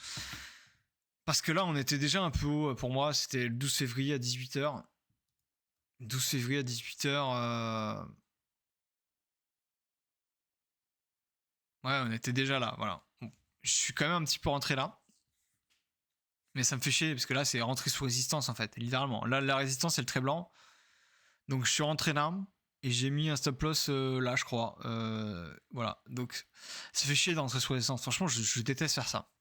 Parce que là on était déjà un peu haut pour moi, c'était le 12 février à 18h. 12 février à 18h. Ouais, on était déjà là, voilà. Bon, je suis quand même un petit peu rentré là. Mais ça me fait chier, parce que là c'est rentré sous résistance en fait, littéralement. Là la résistance c'est le trait blanc. Donc je suis rentré là. Et j'ai mis un stop loss là, je crois. Voilà. Donc, ça fait chier d'entrer sous résistance. Franchement, je déteste faire ça.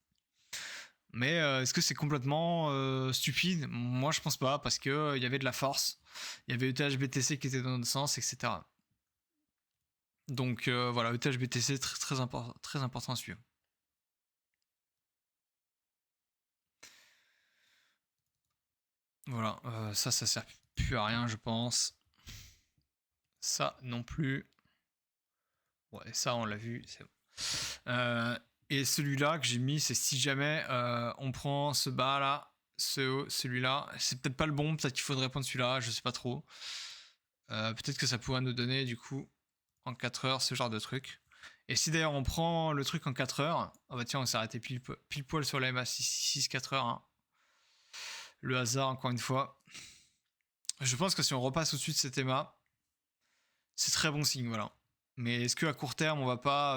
Mais est-ce que c'est complètement stupide? Moi, je pense pas, parce que il y avait de la force. Il y avait ETH BTC qui était dans notre sens, etc. Donc voilà, ETH BTC très important à suivre. Voilà, ça sert plus à rien, je pense. Ça non plus. Ouais, ça on l'a vu, c'est bon. Et celui-là que j'ai mis, c'est si jamais on prend ce bas là, celui-là, c'est peut-être pas le bon, peut-être qu'il faudrait prendre celui-là, je sais pas trop. Peut-être que ça pourrait nous donner du coup en 4 heures ce genre de truc. Et si d'ailleurs on prend le truc en 4 heures, oh bah tiens, on s'est arrêté pile poil sur la MA 6 4 heures. Hein. Le hasard, encore une fois. Je pense que si on repasse au-dessus de cette MA, c'est très bon signe, voilà. Mais est-ce qu'à court terme, on va pas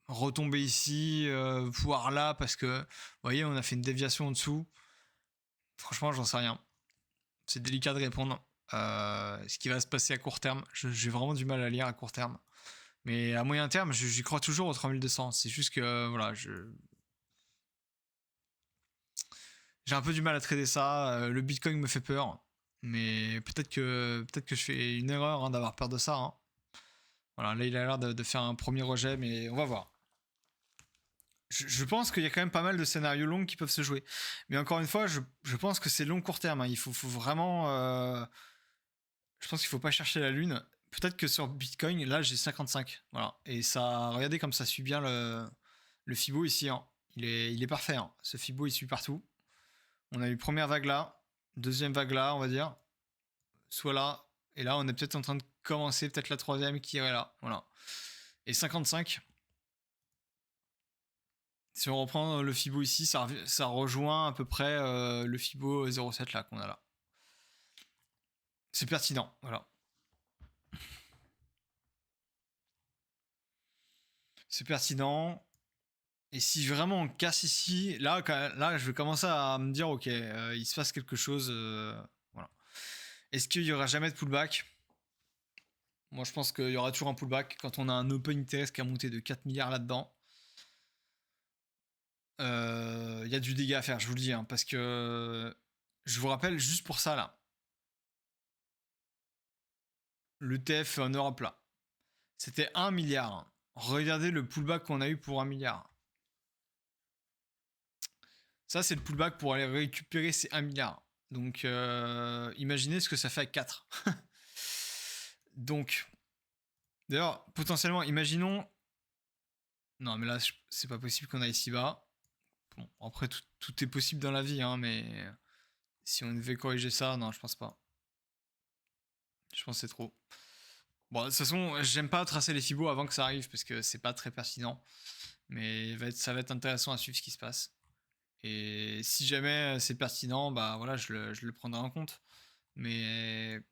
retomber ici, voire là, parce que, vous voyez, on a fait une déviation en dessous. Franchement, j'en sais rien. C'est délicat de répondre. Ce qui va se passer à court terme, j'ai vraiment du mal à lire à court terme. Mais à moyen terme, j'y crois toujours au 3200. C'est juste que, voilà, j'ai un peu du mal à trader ça. Le Bitcoin me fait peur. Mais peut-être que je fais une erreur hein, d'avoir peur de ça. Hein. Voilà, là il a l'air de faire un premier rejet, mais on va voir. Je pense qu'il y a quand même pas mal de scénarios longs qui peuvent se jouer. Mais encore une fois, je pense que c'est long court terme. Hein. Il faut vraiment. Je pense qu'il faut pas chercher la lune. Peut-être que sur Bitcoin, là j'ai 55. Voilà. Et ça, regardez comme ça suit bien le Fibo ici. Hein. Il est parfait. Hein. Ce Fibo il suit partout. On a eu première vague là, deuxième vague là, on va dire. Soit là. Et là, on est peut-être en train de commencer peut-être la troisième qui irait là. Voilà. Et 55. Si on reprend le Fibo ici, ça rejoint à peu près le Fibo 0,7 là qu'on a là. C'est pertinent, voilà. C'est pertinent. Et si vraiment on casse ici, là je vais commencer à me dire, ok, il se passe quelque chose. Voilà. Est-ce qu'il y aura jamais de pullback? Moi, je pense qu'il y aura toujours un pullback quand on a un open interest qui a monté de 4 milliards là-dedans. Il y a du dégât à faire, je vous le dis, hein, parce que je vous rappelle juste pour ça là. L'ETF en Europe là, c'était 1 milliard. Regardez le pullback qu'on a eu pour 1 milliard. Ça, c'est le pullback pour aller récupérer ces 1 milliard. Donc, imaginez ce que ça fait à 4. Donc, d'ailleurs, potentiellement, imaginons. Non, mais là, c'est pas possible qu'on aille si bas. Bon, après, tout est possible dans la vie, hein, mais si on devait corriger ça, non, je pense pas. Je pense que c'est trop. Bon, de toute façon, j'aime pas tracer les fibos avant que ça arrive parce que c'est pas très pertinent. Mais ça va être intéressant à suivre ce qui se passe. Et si jamais c'est pertinent, bah voilà, je le prendrai en compte. Mais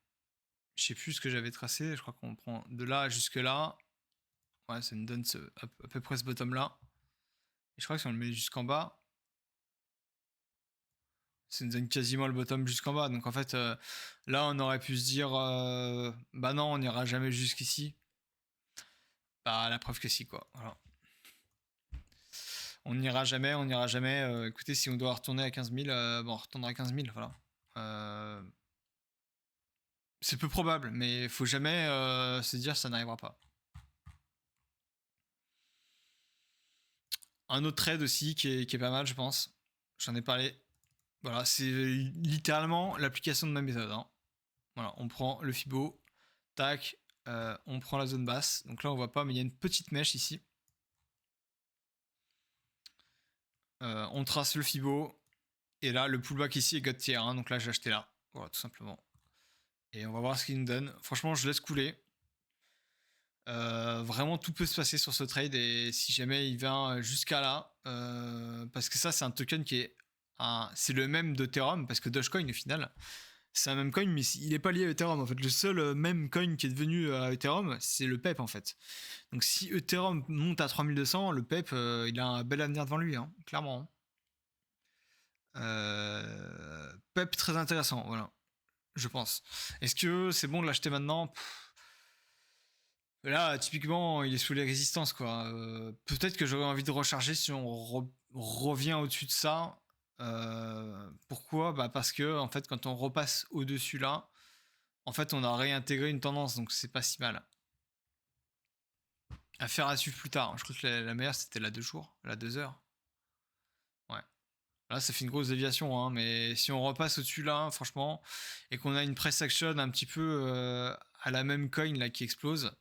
je sais plus ce que j'avais tracé. Je crois qu'on prend de là jusque là. Ouais, ça nous donne à peu près ce bottom là. Et je crois que si on le met jusqu'en bas, ça nous donne quasiment le bottom jusqu'en bas. Donc en fait, là, on aurait pu se dire, bah non, on n'ira jamais jusqu'ici. Bah la preuve que si, quoi. Voilà. On n'ira jamais, on n'ira jamais. Écoutez, si on doit retourner à 15 000, bon, on retournera à 15 000, voilà. C'est peu probable, mais il faut jamais se dire ça n'arrivera pas. Un autre trade aussi qui est pas mal, je pense. J'en ai parlé. Voilà, c'est littéralement l'application de ma méthode. Hein. Voilà, on prend le Fibo, tac, on prend la zone basse. Donc là, on voit pas, mais il y a une petite mèche ici. On trace le Fibo. Et là, le pullback ici est God tier. Hein, donc là, j'ai acheté là. Voilà, tout simplement. Et on va voir ce qu'il nous donne. Franchement, je laisse couler. Vraiment, tout peut se passer sur ce trade. Et si jamais il vient jusqu'à là, parce que ça, c'est un token qui est. C'est le même d'Ethereum, parce que Dogecoin, au final, c'est un même coin, mais il n'est pas lié à Ethereum. En fait, le seul même coin qui est devenu à Ethereum, c'est le PEP, en fait. Donc, si Ethereum monte à 3200, le PEP, il a un bel avenir devant lui, hein, clairement. PEP très intéressant, voilà, je pense. Est-ce que c'est bon de l'acheter maintenant? Là, typiquement, il est sous les résistances, quoi. Peut-être que j'aurais envie de recharger si on revient au-dessus de ça. Pourquoi? Bah parce que, en fait, quand on repasse au-dessus là, en fait, on a réintégré une tendance, donc c'est pas si mal. Affaire à suivre plus tard. Je crois que la meilleure, c'était la 2 jours, la 2 heures. Ouais. Là, ça fait une grosse déviation, hein, mais si on repasse au-dessus là, franchement, et qu'on a une press action un petit peu à la même coin là qui explose,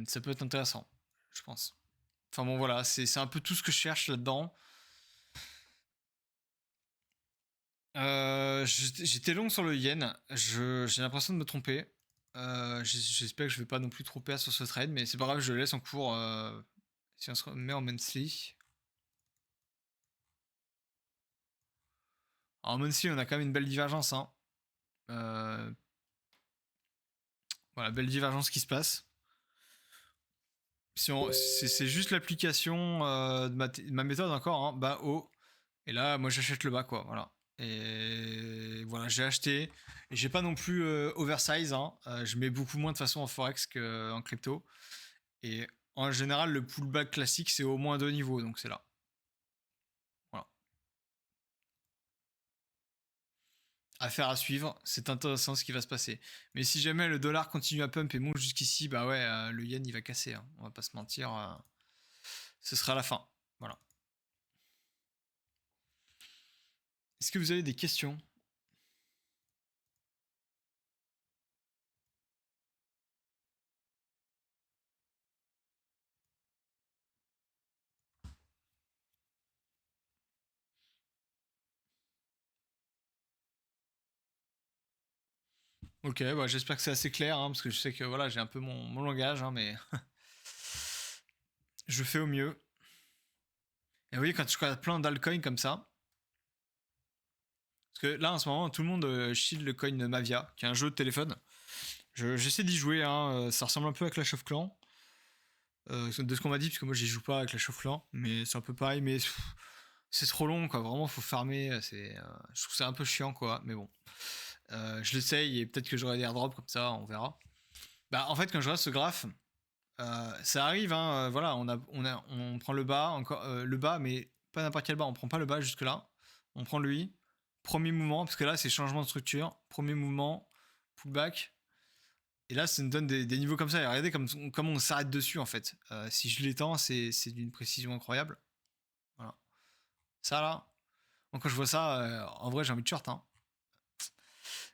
ça peut être intéressant, je pense. Enfin bon, voilà, c'est un peu tout ce que je cherche là-dedans. J'étais long sur le yen, j'ai l'impression de me tromper. J'espère que je vais pas non plus trop perdre sur ce trade, mais c'est pas grave, je le laisse en cours si on se met en monthly. En monthly, on a quand même une belle divergence. Hein. Voilà, belle divergence qui se passe. C'est juste l'application de ma méthode encore, hein, bas, haut. Et là, moi j'achète le bas, quoi. Voilà. Et voilà, j'ai acheté. Et j'ai pas non plus oversize. Hein. Je mets beaucoup moins de façon en forex qu'en crypto. Et en général, le pullback classique, c'est au moins 2 niveaux. Donc c'est là. Voilà. affaire à suivre. C'est intéressant ce qui va se passer. Mais si jamais le dollar continue à pump et monte jusqu'ici, bah ouais, le yen il va casser. Hein. On va pas se mentir. Ce sera la fin. Voilà. Est-ce que vous avez des questions? Ok, bah j'espère que c'est assez clair, hein, parce que je sais que voilà, j'ai un peu mon langage, hein, mais je fais au mieux. Et oui, quand tu regardes plein d'altcoins comme ça, parce que là en ce moment, tout le monde shield le coin Mavia, qui est un jeu de téléphone. J'essaie d'y jouer, hein, ça ressemble un peu à Clash of Clans. De ce qu'on m'a dit, parce que moi j'y joue pas avec Clash of Clans, mais c'est un peu pareil, mais c'est trop long, quoi. Vraiment, faut farmer. Je trouve ça un peu chiant, quoi. Mais bon, je l'essaye et peut-être que j'aurai des airdrops comme ça, on verra. Bah, en fait, quand je regarde ce graphe, ça arrive, hein, voilà, on prend le bas, encore le bas, mais pas n'importe quel bas. On prend pas le bas jusque là. On prend lui. Premier mouvement, parce que là c'est changement de structure. Premier mouvement, pullback. Et là, ça nous donne des niveaux comme ça. Et regardez comme on s'arrête dessus en fait. Si je l'étends, c'est d'une précision incroyable. Voilà. Ça là. Donc quand je vois ça, en vrai, j'ai envie de short. Hein.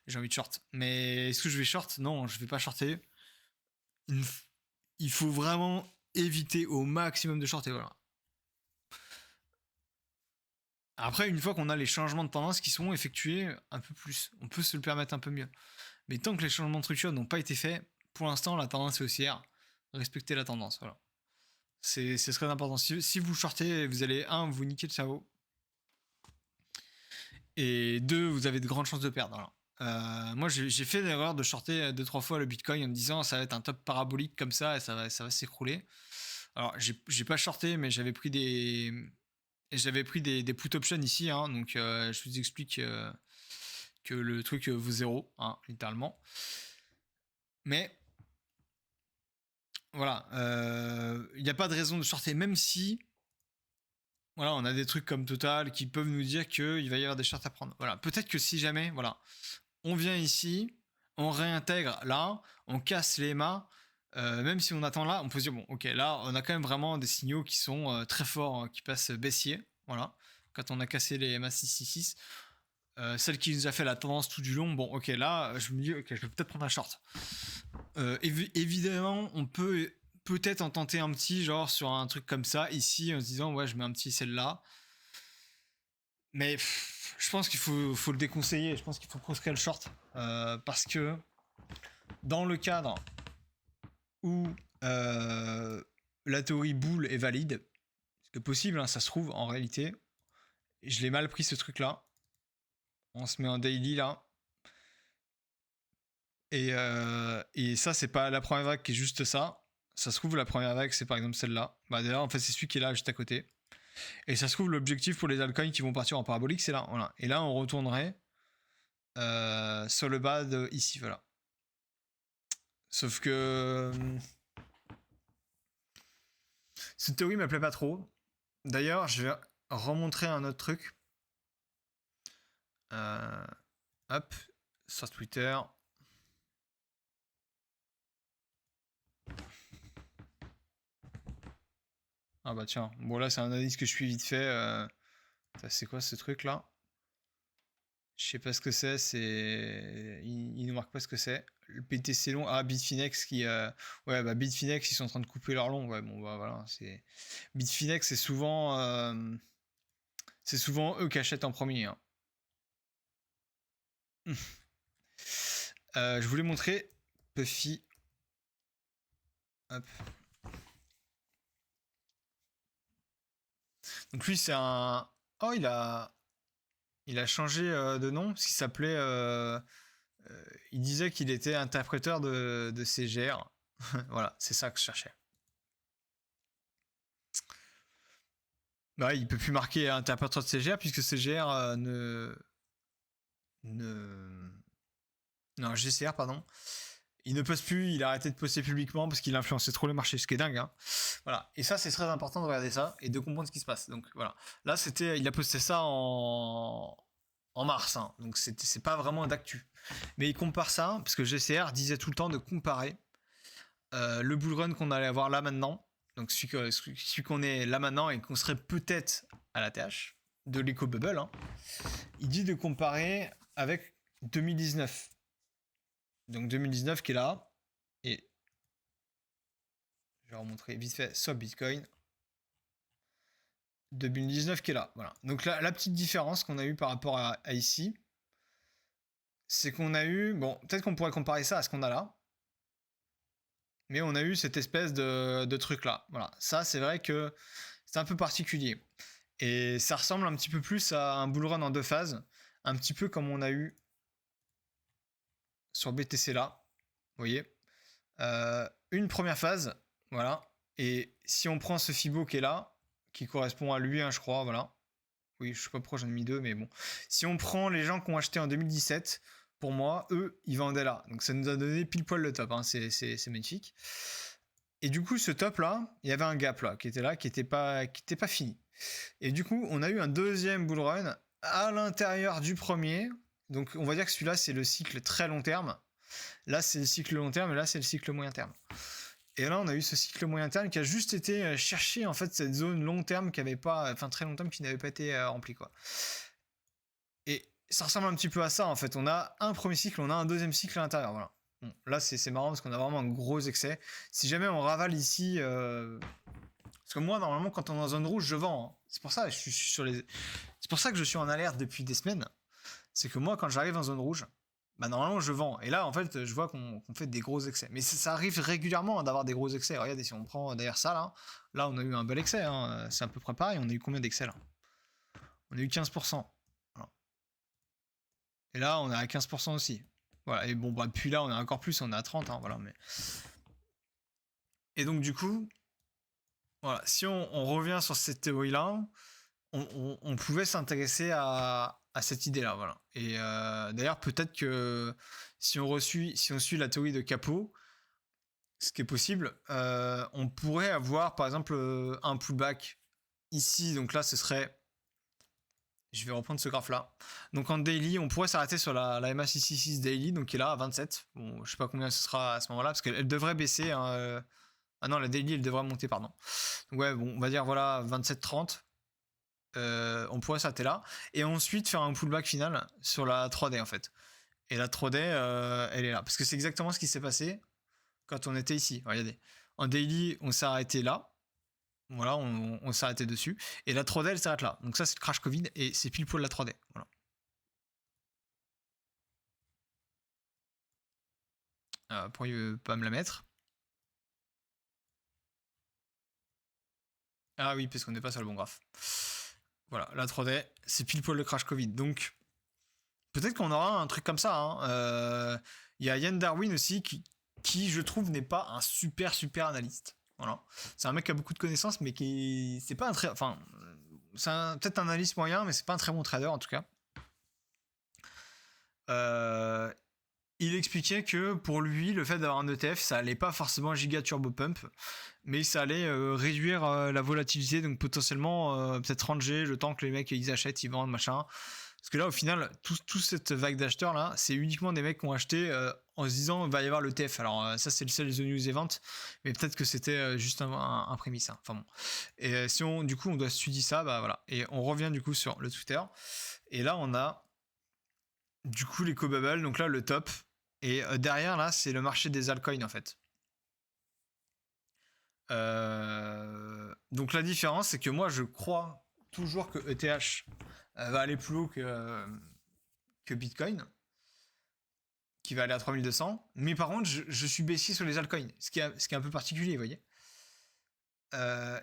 J'ai envie de short. Mais est-ce que je vais short? Non, je vais pas shorter. Il faut vraiment éviter au maximum de shorter. Voilà. Après, une fois qu'on a les changements de tendance qui sont effectués un peu plus, on peut se le permettre un peu mieux. Mais tant que les changements de structure n'ont pas été faits, pour l'instant, la tendance est haussière. Respectez la tendance. Voilà. C'est très important. Si vous shortez, vous allez, vous niquer le cerveau. Et deux, vous avez de grandes chances de perdre. Voilà. Moi, j'ai fait l'erreur de shorter 2-3 fois le Bitcoin en me disant ça va être un top parabolique comme ça et ça va s'écrouler. Alors, j'ai pas shorté, mais j'avais pris des put options ici. Hein, donc, je vous explique que le truc vaut 0, hein, littéralement. Mais voilà, il n'y a pas de raison de shorter, même si voilà, on a des trucs comme Total qui peuvent nous dire qu'il va y avoir des shorts à prendre. Voilà, peut-être que si jamais, voilà, on vient ici, on réintègre là, on casse les mâts, même si on attend là, on peut se dire, bon, ok, là, on a quand même vraiment des signaux qui sont très forts, hein, qui passent baissier, voilà, quand on a cassé les MA 666. Celle qui nous a fait la tendance tout du long, bon, ok, là, je me dis, ok, je vais peut-être prendre un short. Évidemment, on peut peut-être en tenter un petit, genre sur un truc comme ça, ici, en se disant, ouais, je mets un petit celle-là. Mais je pense qu'il faut le déconseiller, je pense qu'il faut proscrire le short. Parce que dans le cadre où la théorie boule est valide, c'est possible, hein, ça se trouve en réalité, je l'ai mal pris ce truc-là. On se met en daily là. Et ça, c'est pas la première vague qui est juste ça. Ça se trouve, la première vague, c'est par exemple celle-là. Bah, d'ailleurs, en fait, c'est celui qui est là, juste à côté. Et ça se trouve, l'objectif pour les altcoins qui vont partir en parabolique, c'est là. Voilà. Et là, on retournerait sur le bas de ici, voilà. Sauf que cette théorie me plaît pas trop. D'ailleurs, je vais remontrer un autre truc. Hop, sur Twitter. Ah bah tiens, bon là c'est un indice que je suis vite fait. C'est quoi ce truc là? Je sais pas ce que c'est, il nous marque pas ce que c'est. Le PTC long, Bitfinex qui... Ouais bah Bitfinex ils sont en train de couper leur long, ouais bon bah voilà, c'est... Bitfinex c'est souvent eux qui achètent en premier. Hein. Je voulais montrer Puffy. Hop. Donc lui c'est un... Oh il a changé de nom, parce qu'il s'appelait... il disait qu'il était interpréteur de CGR. Voilà, c'est ça que je cherchais. Bah, il peut plus marquer interpréteur de CGR puisque CGR non, GCR, pardon. Il ne poste plus, il a arrêté de poster publiquement parce qu'il influençait trop le marché, ce qui est dingue. Hein. Voilà. Et ça, c'est très important de regarder ça et de comprendre ce qui se passe. Donc voilà. Là, il a posté ça en en mars, hein, donc c'est pas vraiment d'actu. Mais il compare ça, parce que GCR disait tout le temps de comparer le bull run qu'on allait avoir là maintenant, donc celui qu'on est là maintenant et qu'on serait peut-être à la TH, de l'éco bubble, hein, il dit de comparer avec 2019. Donc 2019 qui est là, et je vais remontrer vite fait sur Bitcoin. 2019 qui est là, voilà. Donc la petite différence qu'on a eu par rapport à ici, c'est qu'on a eu, bon, peut-être qu'on pourrait comparer ça à ce qu'on a là, mais on a eu cette espèce de truc là, voilà. Ça, c'est vrai que c'est un peu particulier. Et ça ressemble un petit peu plus à un bull run en 2 phases, un petit peu comme on a eu sur BTC là, vous voyez. Une première phase, voilà. Et si on prend ce Fibo qui est là, qui correspond à lui, hein, je crois, voilà. Oui, je sais pas pourquoi j'en ai mis 2, mais bon. Si on prend les gens qui ont acheté en 2017, pour moi, eux, ils vendaient là. Donc ça nous a donné pile poil le top, hein. C'est magnifique. Et du coup, ce top là, il y avait un gap là, qui était pas fini. Et du coup, on a eu un deuxième bull run à l'intérieur du premier. Donc on va dire que celui-là, c'est le cycle très long terme. Là, c'est le cycle long terme, et là, c'est le cycle moyen terme. Et là, on a eu ce cycle moyen terme qui a juste été chercher en fait cette zone long terme qui avait pas, enfin très long terme qui n'avait pas été remplie, quoi. Et ça ressemble un petit peu à ça en fait. On a un premier cycle, on a un deuxième cycle à l'intérieur, voilà. Bon, là, c'est marrant parce qu'on a vraiment un gros excès. Si jamais on ravale ici, parce que moi, normalement, quand on est en zone rouge, je vends, hein. C'est pour ça, c'est pour ça que je suis en alerte depuis des semaines. C'est que moi, quand j'arrive en zone rouge, bah normalement je vends. Et là, en fait, je vois qu'on fait des gros excès. Mais ça arrive régulièrement d'avoir des gros excès. Regardez, si on prend d'ailleurs ça là, on a eu un bel excès, hein. C'est à peu près pareil. On a eu combien d'excès là? On a eu 15%. Voilà. Et là, on est à 15% aussi. Voilà. Et bon, bah, puis là, on est encore plus, on est à 30, hein, voilà. Mais... Et donc, du coup, voilà, si on revient sur cette théorie-là, on pouvait s'intéresser à cette idée-là, voilà. Et d'ailleurs, peut-être que si on suit la théorie de Capot, ce qui est possible, on pourrait avoir par exemple un pullback ici. Donc là, ce serait, je vais reprendre ce graphe-là. Donc en daily, on pourrait s'arrêter sur la MA666 daily, donc qui est là à 27. Bon, je sais pas combien ce sera à ce moment-là, parce qu'elle devrait baisser, hein. Ah non, la daily, elle devrait monter, pardon. Donc ouais, bon, on va dire voilà 27,30. On pourrait s'arrêter là et ensuite faire un pullback final sur la 3D en fait. Et la 3D, elle est là parce que c'est exactement ce qui s'est passé quand on était ici. Regardez, en daily, on s'est arrêté là. Voilà, on s'est arrêté dessus. Et la 3D, elle s'arrête là. Donc ça, c'est le crash Covid et c'est pile poil la 3D. Voilà. Pourriez pas me la mettre? Ah oui, parce qu'on n'est pas sur le bon graphe. Voilà, la 3D, c'est pile poil le crash Covid. Donc, peut-être qu'on aura un truc comme ça, hein. Y a Yann Darwin aussi qui je trouve, n'est pas un super analyste. Voilà. C'est un mec qui a beaucoup de connaissances, mais qui. C'est pas un très. Enfin, c'est peut-être un analyste moyen, mais c'est pas un très bon trader en tout cas. Il expliquait que pour lui, le fait d'avoir un ETF, ça allait pas forcément giga turbo pump, mais ça allait réduire la volatilité, donc potentiellement peut-être ranger le temps que les mecs ils achètent, ils vendent, machin. Parce que là, au final, toute cette vague d'acheteurs là, c'est uniquement des mecs qui ont acheté en se disant il va y avoir l'ETF. Alors, ça, c'est le seul The News Event, mais peut-être que c'était juste un prémisse, hein. Enfin bon. Et si du coup, on doit étudier ça, bah voilà. Et on revient du coup sur le Twitter. Et là, on a du coup l'éco-bubble, donc là, le top. Et derrière, là, c'est le marché des altcoins en fait. Donc la différence, c'est que moi, je crois toujours que ETH va aller plus haut que Bitcoin, qui va aller à 3200. Mais par contre, je suis baissier sur les altcoins, ce qui est un peu particulier, vous voyez.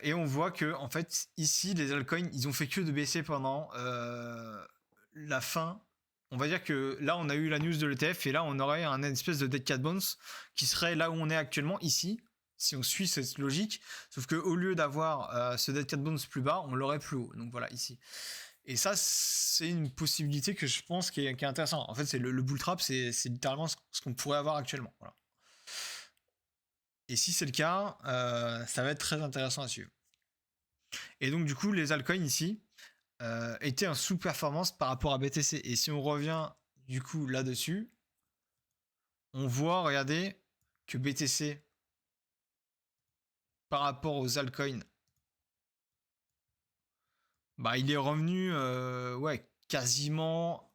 Et on voit que, en fait, ici, les altcoins, ils ont fait que de baisser pendant la fin. On va dire que là, on a eu la news de l'ETF et là, on aurait un espèce de dead cat bounce qui serait là où on est actuellement, ici, si on suit cette logique. Sauf qu'au lieu d'avoir ce dead cat bounce plus bas, on l'aurait plus haut. Donc voilà, ici. Et ça, c'est une possibilité que je pense qui est intéressante. En fait, c'est le bull trap, c'est littéralement ce qu'on pourrait avoir actuellement. Voilà. Et si c'est le cas, ça va être très intéressant à suivre. Et donc, du coup, les altcoins ici, était en sous-performance par rapport à BTC. Et si on revient du coup là-dessus, on voit, regardez, que BTC par rapport aux altcoins, bah il est revenu ouais, quasiment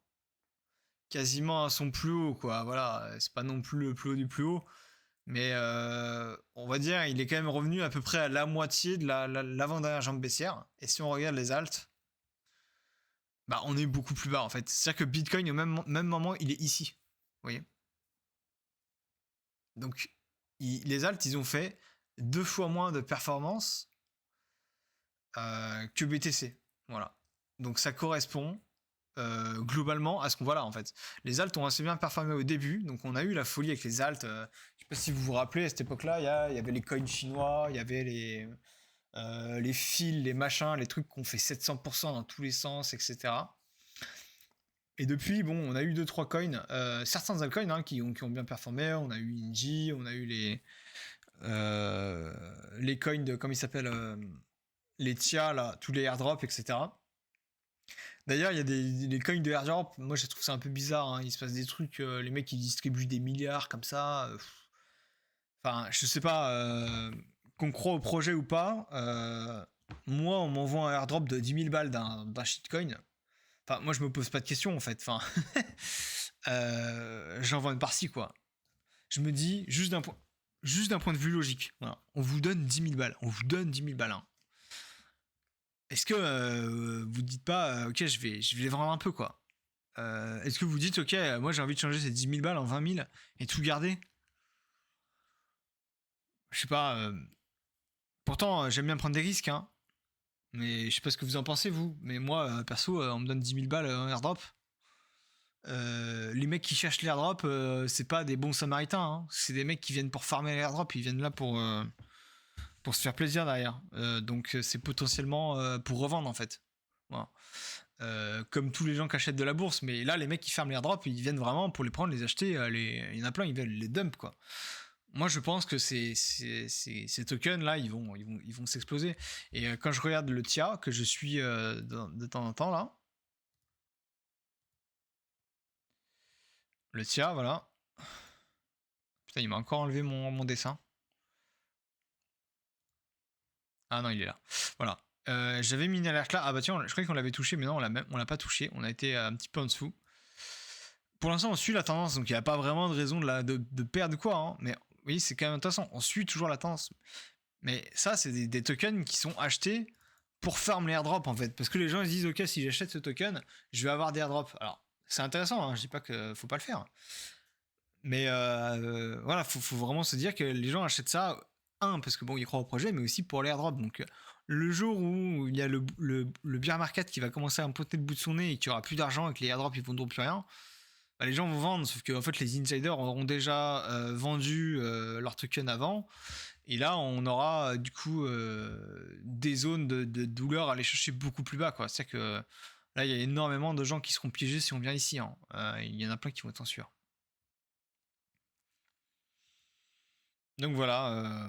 à son plus haut, quoi. Voilà, c'est pas non plus le plus haut du plus haut, mais on va dire il est quand même revenu à peu près à la moitié de l'avant-dernière jambe baissière. Et si on regarde les alts, bah on est beaucoup plus bas en fait. C'est-à-dire que Bitcoin au même moment il est ici, vous voyez. Donc les alts ils ont fait 2 fois moins de performance que BTC, voilà. Donc ça correspond globalement à ce qu'on voit là en fait. Les alts ont assez bien performé au début, donc on a eu la folie avec les alts. Je sais pas si vous vous rappelez, à cette époque-là, il y avait les coins chinois, il y avait les fils, les machins, les trucs qui ont fait 700% dans tous les sens, etc. Et depuis, bon, on a eu 2-3 coins, certains altcoins hein, qui ont bien performé. On a eu Inji, on a eu les coins de, comment ils s'appellent, les TIA, là, tous les airdrops, etc. D'ailleurs, il y a des coins de airdrop. Moi, je trouve ça un peu bizarre. Hein. Il se passe des trucs, les mecs qui distribuent des milliards comme ça. Enfin, je sais pas, qu'on croit au projet ou pas. Moi, on m'envoie un airdrop de 10 000 balles d'un shitcoin. Enfin, moi, je me pose pas de questions en fait. Enfin, j'en vends une par-ci quoi. Je me dis, juste d'un point de vue logique, voilà. On vous donne 10 000 balles. On vous donne 10 000 balles. Hein. Est-ce que vous dites pas, ok, je vais les vendre un peu quoi. Est-ce que vous dites, ok, moi j'ai envie de changer ces 10 000 balles en 20 000 et tout garder. Je sais pas. Pourtant, j'aime bien prendre des risques, hein. Mais je sais pas ce que vous en pensez, vous. Mais moi, perso, on me donne 10 000 balles en airdrop. Les mecs qui cherchent l'airdrop, c'est pas des bons samaritains. Hein. C'est des mecs qui viennent pour farmer l'airdrop. Ils viennent là pour se faire plaisir derrière. Donc c'est potentiellement pour revendre en fait. Voilà. Comme tous les gens qui achètent de la bourse. Mais là, les mecs qui ferment l'airdrop, ils viennent vraiment pour les prendre, les acheter. Il y en a plein, ils veulent les dump quoi. Moi, je pense que ces tokens là, ils vont s'exploser. Et quand je regarde le TIA que je suis de temps en temps là, le TIA, voilà. Putain, il m'a encore enlevé mon dessin. Ah non, il est là. Voilà. J'avais mis une alerte là. Ah bah tiens, je croyais qu'on l'avait touché, mais non, on l'a pas touché. On a été un petit peu en dessous. Pour l'instant, on suit la tendance, donc il n'y a pas vraiment de raison de perdre quoi. Hein. Mais oui, c'est quand même intéressant. On suit toujours la tendance. Mais ça, c'est des tokens qui sont achetés pour farm les airdrops en fait. Parce que les gens ils se disent, ok, si j'achète ce token, je vais avoir des airdrops. Alors, c'est intéressant, hein, je dis pas qu'il faut pas le faire. Mais voilà, faut vraiment se dire que les gens achètent ça, parce que bon, ils croient au projet, mais aussi pour l'airdrop. Donc, le jour où il y a le bear market qui va commencer à pointer le bout de son nez et qu'il n'y aura plus d'argent et que les airdrops ils vendront plus rien, bah, les gens vont vendre. Sauf que en fait, les insiders auront déjà vendu leur token avant. Et là, on aura du coup des zones de douleur à aller chercher beaucoup plus bas. C'est-à-dire que là, il y a énormément de gens qui seront piégés si on vient ici. Hein. Il y en a plein qui vont être en sueur. Donc voilà,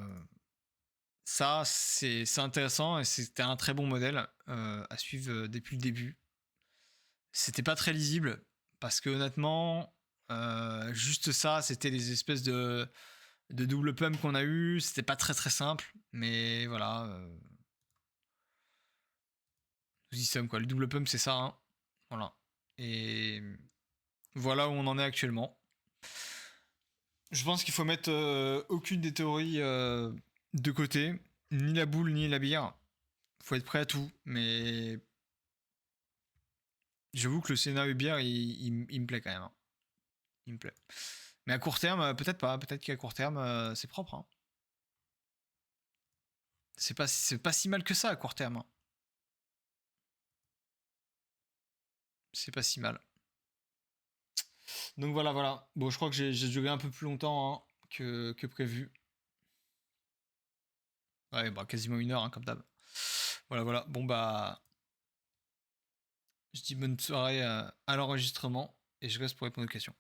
ça c'est intéressant et c'était un très bon modèle à suivre depuis le début. C'était pas très lisible parce que honnêtement, juste ça, c'était des espèces de double pump qu'on a eu. C'était pas très très simple, mais voilà. Nous y sommes quoi. Le double pump c'est ça, hein. Voilà. Et voilà où on en est actuellement. Je pense qu'il faut mettre aucune des théories de côté, ni la boule ni la bière. Faut être prêt à tout, mais j'avoue que le scénario bière, il me plaît quand même. Hein. Il me plaît. Mais à court terme, peut-être pas. Peut-être qu'à court terme, c'est propre. Hein. C'est pas si mal que ça à court terme. Hein. C'est pas si mal. Donc voilà, voilà. Bon, je crois que j'ai duré un peu plus longtemps hein, que prévu. Ouais, bah quasiment 1 heure, hein, comme d'hab. Voilà, voilà. Bon, bah. Je dis bonne soirée à l'enregistrement et je reste pour répondre aux questions.